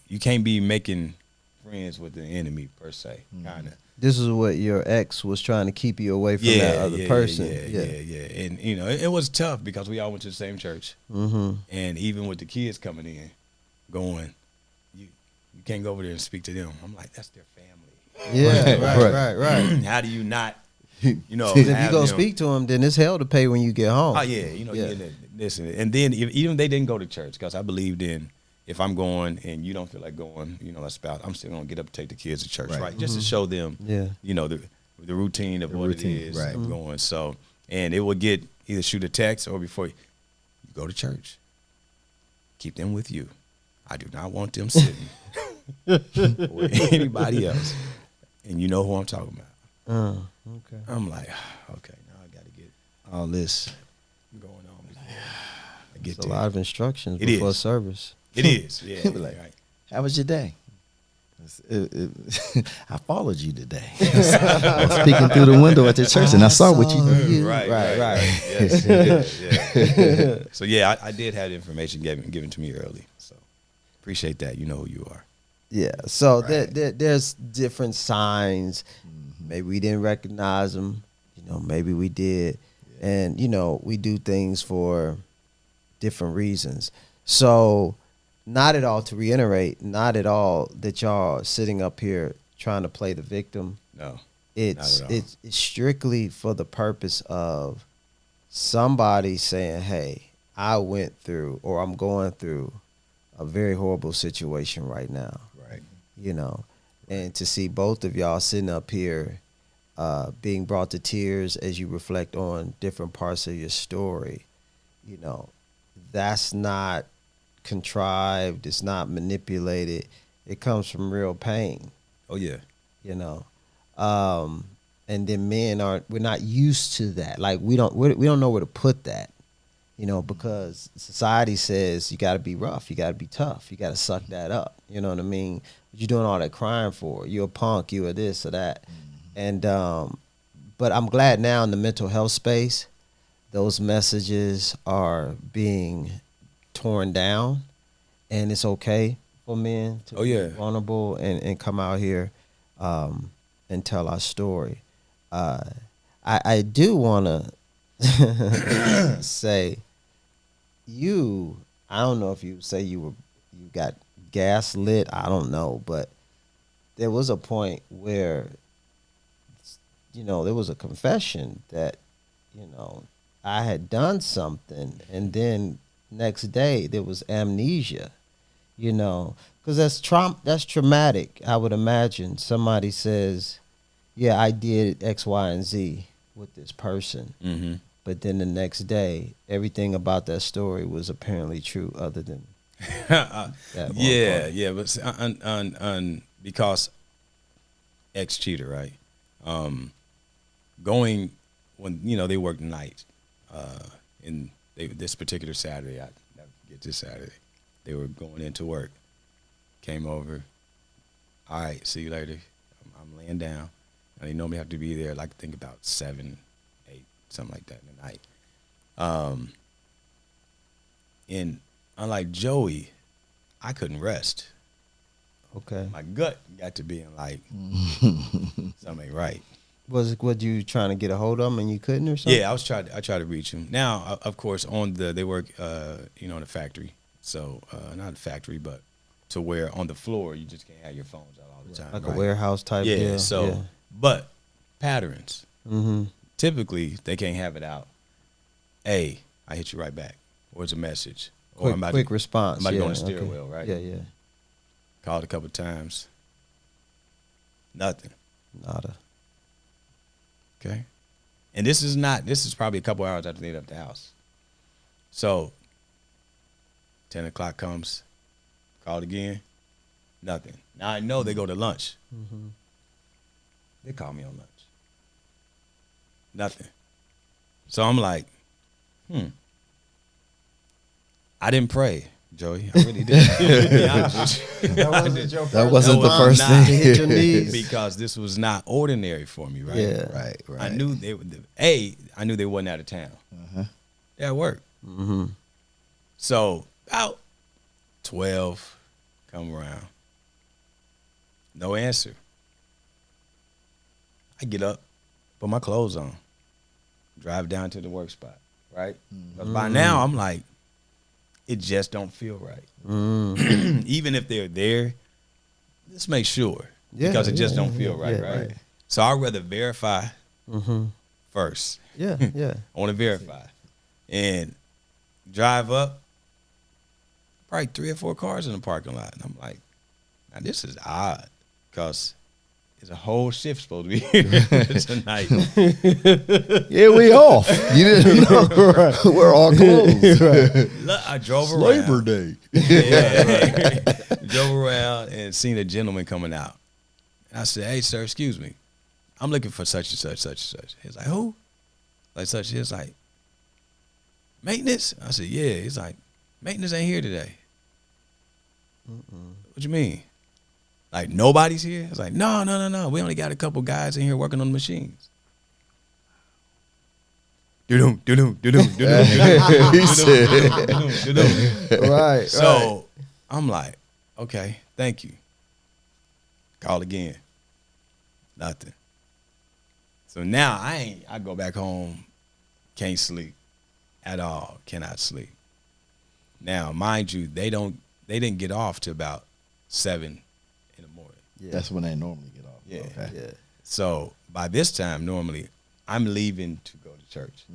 Speaker 3: you can't be making friends with the enemy per se, kind of.
Speaker 1: This is what your ex was trying to keep you away from that other person.
Speaker 3: Yeah. And, you know, it was tough because we all went to the same church. And even with the kids coming in, going, you can't go over there and speak to them. I'm like, that's their family.
Speaker 1: Yeah, right.
Speaker 3: How do you not, you know,
Speaker 1: Because if you
Speaker 3: have
Speaker 1: go
Speaker 3: them-
Speaker 1: speak to him, then it's hell to pay when you get home.
Speaker 3: Oh yeah, you know, you get this, and then even they didn't go to church because I believed in, if I'm going and you don't feel like going, that's about, I'm still gonna get up and take the kids to church, right? Just to show them, the routine of what it is of going. So, and it will get either shoot a text or before you go to church, keep them with you. I do not want them sitting with anybody else. And you know who I'm talking about.
Speaker 1: Okay.
Speaker 3: I'm like, okay, now I got to get all this going on before I get
Speaker 1: It's
Speaker 3: there.
Speaker 1: a lot of instructions
Speaker 3: It
Speaker 1: before
Speaker 3: is.
Speaker 1: service.
Speaker 3: It is, yeah.
Speaker 2: Like,
Speaker 3: right.
Speaker 2: how was your day? I followed you today. I was peeking through the window at the church, and I saw what you did.
Speaker 3: Right. Yes, yeah. So yeah, I did have the information given to me early. So appreciate that. You know who you are.
Speaker 1: Yeah. So there's different signs. Maybe we didn't recognize them. Maybe we did. And, we do things for different reasons. So not at all, to reiterate, not at all that y'all are sitting up here trying to play the victim.
Speaker 3: No.
Speaker 1: It's
Speaker 3: not at all.
Speaker 1: it's strictly for the purpose of somebody saying, hey, I went through or I'm going through a very horrible situation right now.
Speaker 3: Right.
Speaker 1: And to see both of y'all sitting up here being brought to tears as you reflect on different parts of your story, that's not contrived. It's not manipulated. It comes from real pain.
Speaker 3: Oh yeah.
Speaker 1: And then we're not used to that. Like we don't know where to put that, because society says you got to be rough, you got to be tough, you got to suck that up. You know what I mean? What you doing all that crying for? You a punk, you a this or that. And but I'm glad now in the mental health space, those messages are being torn down, and it's okay for men to be vulnerable and come out here and tell our story. I do want to say, I don't know if you say you got gaslit, I don't know, but there was a point where there was a confession that I had done something, and then next day there was amnesia, because that's traumatic. I would imagine somebody says, yeah, I did X, Y, and Z with this person.
Speaker 3: Mm-hmm.
Speaker 1: But then the next day, everything about that story was apparently true other than that one part.
Speaker 3: Yeah, but because ex-cheater, right? Going when, they worked night, this particular Saturday, I never forget this Saturday, they were going into work, came over, all right, see you later. I'm laying down. And they normally have to be there, like, I think about 7, 8, something like that in the night. And unlike Joey, I couldn't rest.
Speaker 1: Okay.
Speaker 3: My gut got to being like, something ain't right.
Speaker 1: Was you trying to get a hold of him and you couldn't or something?
Speaker 3: Yeah, I tried to reach him. Now, of course, they work, in a factory. So, not a factory, but to where on the floor, you just can't have your phones out all the time.
Speaker 1: Like
Speaker 3: right?
Speaker 1: a warehouse type deal?
Speaker 3: Yeah, so, but patterns.
Speaker 1: Mm-hmm.
Speaker 3: Typically, they can't have it out. Hey, I hit you right back. Or it's a message. Or
Speaker 1: Quick response.
Speaker 3: I'm about to go on the stairwell, right?
Speaker 1: Yeah.
Speaker 3: Called a couple times. Nothing.
Speaker 1: Nada.
Speaker 3: Okay. And this is probably a couple hours after they left the house. So 10 o'clock comes, called again, nothing. Now I know they go to lunch.
Speaker 1: Mm-hmm.
Speaker 3: They call me on lunch. Nothing. So I'm like, I didn't pray, Joey. I really didn't. To be honest with you.
Speaker 2: That wasn't the first
Speaker 3: not
Speaker 2: thing.
Speaker 1: Hit your knees.
Speaker 3: Because this was not ordinary for me, right?
Speaker 1: Yeah.
Speaker 2: Right.
Speaker 3: I knew I knew they wasn't out of town.
Speaker 2: Uh-huh.
Speaker 3: They're at work.
Speaker 1: Mm-hmm.
Speaker 3: So about 12 come around. No answer. I get up, put my clothes on, drive down to the work spot, right? Because by now I'm like, it just don't feel right. Even if they're there, let's make sure. Because it just don't feel right, right? So I'd rather verify first.
Speaker 1: Yeah.
Speaker 3: I want to verify. And drive up, probably 3 or 4 cars in the parking lot. And I'm like, now this is odd because there's a whole shift supposed to be here tonight.
Speaker 2: Yeah, we off. You didn't know. We're all closed.
Speaker 3: Look, I drove around.
Speaker 2: Labor Day.
Speaker 3: Yeah. Drove around and seen a gentleman coming out. And I said, hey, sir, excuse me. I'm looking for such and such, such and such. He's like, who? Like such. He's like, maintenance? I said, yeah. He's like, maintenance ain't here today. What you mean? Like nobody's here? It's like, no. We only got a couple guys in here working on the machines. Do-dum.
Speaker 2: He said.
Speaker 1: Right.
Speaker 3: So I'm like, okay, thank you. Call again. Nothing. So now I go back home, can't sleep at all, cannot sleep. Now, mind you, they didn't get off till about 7 in the morning.
Speaker 2: Yeah. That's when they normally get off.
Speaker 3: Yeah.
Speaker 2: Okay.
Speaker 1: Yeah.
Speaker 3: So by this time, normally I'm leaving to go to church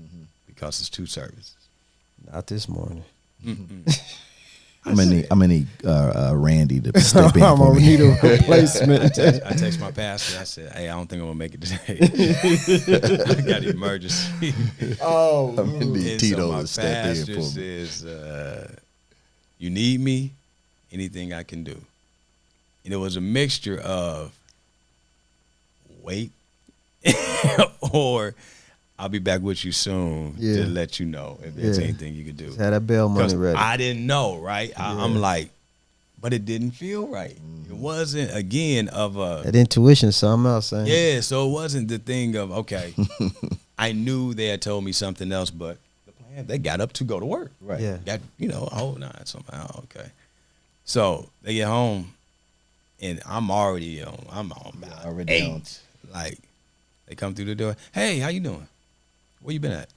Speaker 3: because it's 2 services.
Speaker 1: Not this morning.
Speaker 2: I'm gonna need Randy to step in
Speaker 1: I'm
Speaker 2: for
Speaker 1: gonna
Speaker 2: me.
Speaker 1: need a replacement.
Speaker 3: I text my pastor. I said, hey, I don't think I'm going to make it today. I got an emergency.
Speaker 1: Oh,
Speaker 2: I'm gonna need
Speaker 3: And
Speaker 2: Tito
Speaker 3: my
Speaker 2: to step in
Speaker 3: pastor
Speaker 2: for me.
Speaker 3: says, you need me, anything I can do. And it was a mixture of wait or I'll be back with you soon
Speaker 1: Yeah.
Speaker 3: to let you know if there's
Speaker 1: Yeah.
Speaker 3: anything you can do.
Speaker 1: had that bail money
Speaker 3: 'Cause
Speaker 1: ready.
Speaker 3: I didn't know, right? I'm like, but it didn't feel right. It wasn't, again, of a...
Speaker 1: That intuition, something else. Ain't it?
Speaker 3: Yeah, so it wasn't the thing of, okay, I knew they had told me something else, but the plan, they got up to go to work.
Speaker 2: Right.
Speaker 1: Yeah.
Speaker 3: Got, somehow, okay. So they get home, and I'm already on about
Speaker 2: already
Speaker 3: 8.
Speaker 2: on.
Speaker 3: Like, they come through the door. Hey, how you doing? Where you been at?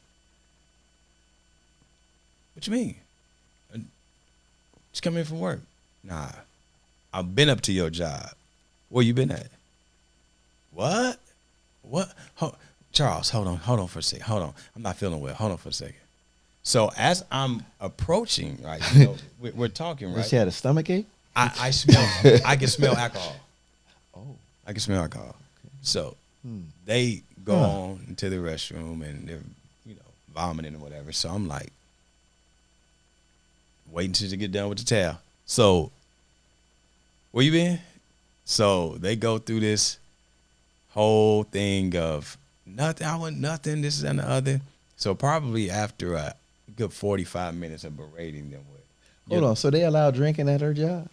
Speaker 3: What you mean? Just come in from work. Nah, I've been up to your job. Where you been at? What? Charles, hold on for a second. Hold on. I'm not feeling well. Hold on for a second. So as I'm approaching, right, we're talking, right?
Speaker 2: She had a stomach ache?
Speaker 3: I can smell alcohol.
Speaker 2: Oh.
Speaker 3: I can smell alcohol. So they go on into the restroom and they're, vomiting or whatever. So I'm like, waiting till they get done with the towel. So, where you been? So they go through this whole thing of nothing. I want nothing. This and the other. So probably after a good 45 minutes of berating them with.
Speaker 2: Hold on, so they allow drinking at her job?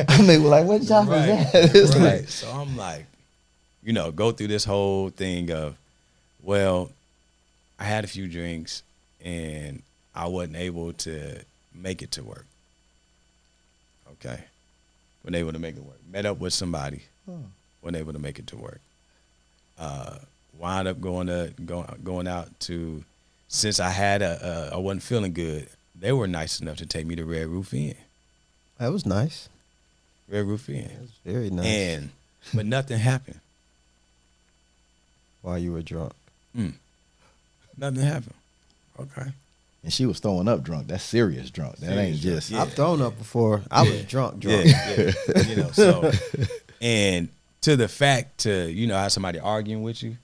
Speaker 2: I mean, like, what job is that? It's
Speaker 3: Right.
Speaker 2: like,
Speaker 3: So I'm like, go through this whole thing of, well, I had a few drinks and I wasn't able to make it to work. Okay. Wasn't able to make it work. Met up with somebody. Wasn't able to make it to work. Wound up going out to, since I had I wasn't feeling good, they were nice enough to take me to Red Roof Inn.
Speaker 1: That was nice.
Speaker 3: Red Roof Inn.
Speaker 1: That was very nice.
Speaker 3: But nothing happened.
Speaker 1: While you were drunk.
Speaker 3: Nothing happened. Okay.
Speaker 2: and she was throwing up drunk. That's serious drunk. That ain't just.
Speaker 3: Yeah.
Speaker 1: I've thrown up before. I was drunk.
Speaker 3: Yeah. So, and to the fact to, how somebody arguing with you,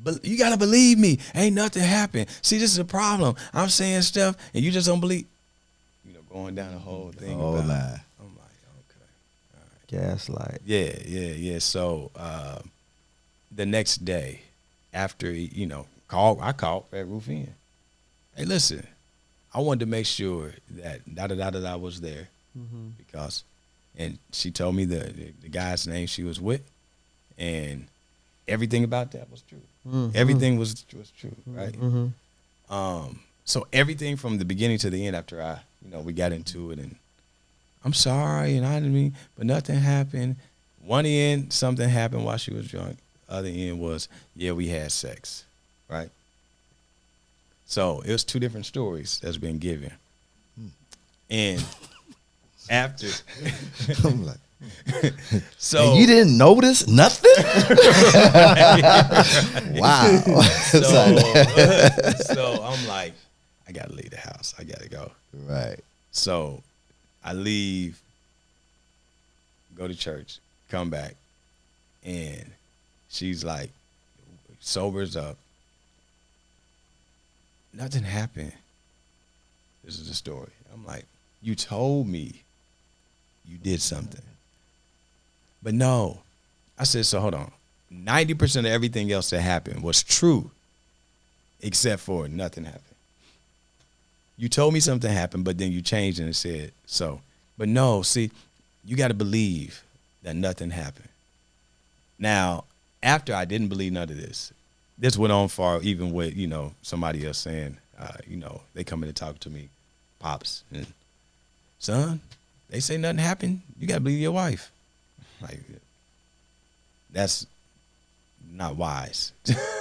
Speaker 3: but you got to believe me. Ain't nothing happened. See, this is a problem. I'm saying stuff and you just don't believe. Going down the whole thing.
Speaker 2: Oh,
Speaker 3: about,
Speaker 2: lie.
Speaker 3: I'm like, okay.
Speaker 1: Gaslight.
Speaker 3: Yeah. So the next day, after I called Red Roof Inn. Hey, listen, I wanted to make sure that I was there because, and she told me the guy's name she was with, and everything about that was true. Everything was true, right? So everything from the beginning to the end, after we got into it, and I'm sorry, and I didn't mean, but nothing happened. One end, something happened while she was drunk. Other end was, yeah, we had sex, right? So it was two different stories that's been given. And after,
Speaker 2: I'm like,
Speaker 3: so
Speaker 2: and you didn't notice nothing? Wow.
Speaker 3: so I'm like, I gotta leave the house. I gotta go.
Speaker 2: Right.
Speaker 3: So I leave, go to church, come back, and she's like, sobers up. Nothing happened. This is the story. I'm like, you told me you did something. But no. I said, so hold on. 90% of everything else that happened was true, except for nothing happened. You told me something happened, but then you changed and said so. But no, see, you got to believe that nothing happened. Now, after I didn't believe none of this went on far, even with, somebody else saying, they come in and talk to me, pops, and son, they say nothing happened. You got to believe your wife. Like, that's not wise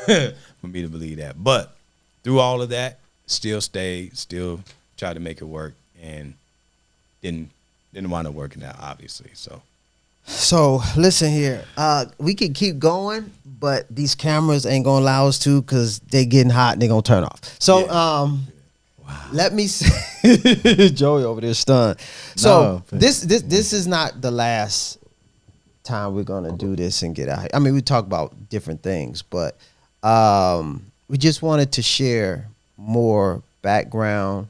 Speaker 3: for me to believe that. But through all of that, still stayed, still tried to make it work, and didn't wind up working out, obviously.
Speaker 1: So listen here, we can keep going, but these cameras ain't gonna allow us to because they getting hot and they gonna turn off. So
Speaker 3: Wow.
Speaker 1: let me see. Joey over there stunned. So
Speaker 2: No.
Speaker 1: this is not the last time we're gonna do this and get out here. I mean, we talk about different things, but we just wanted to share more background,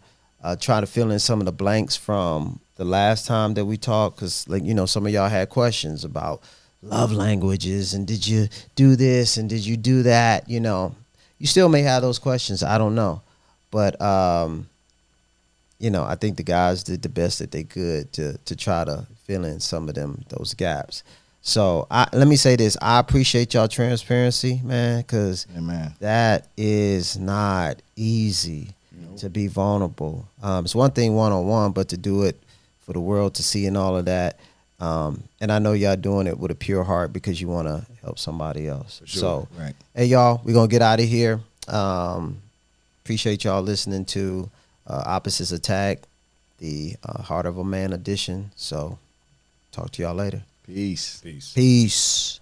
Speaker 1: try to fill in some of the blanks from the last time that we talked, because some of y'all had questions about love languages and did you do this and did you do that. You still may have those questions, I don't know, but I think the guys did the best that they could to try to fill in some of those gaps. So let me say this, I appreciate y'all transparency, man, because that is not easy to be vulnerable. It's one thing one-on-one, but to do it for the world to see and all of that. And I know y'all doing it with a pure heart because you want to help somebody else.
Speaker 3: Sure.
Speaker 1: So,
Speaker 2: Right.
Speaker 1: hey, y'all, we're going to get out of here. Appreciate y'all listening to Opposites Attack, the Heart of a Man edition. So, talk to y'all later.
Speaker 2: Peace.
Speaker 3: Peace.
Speaker 1: Peace.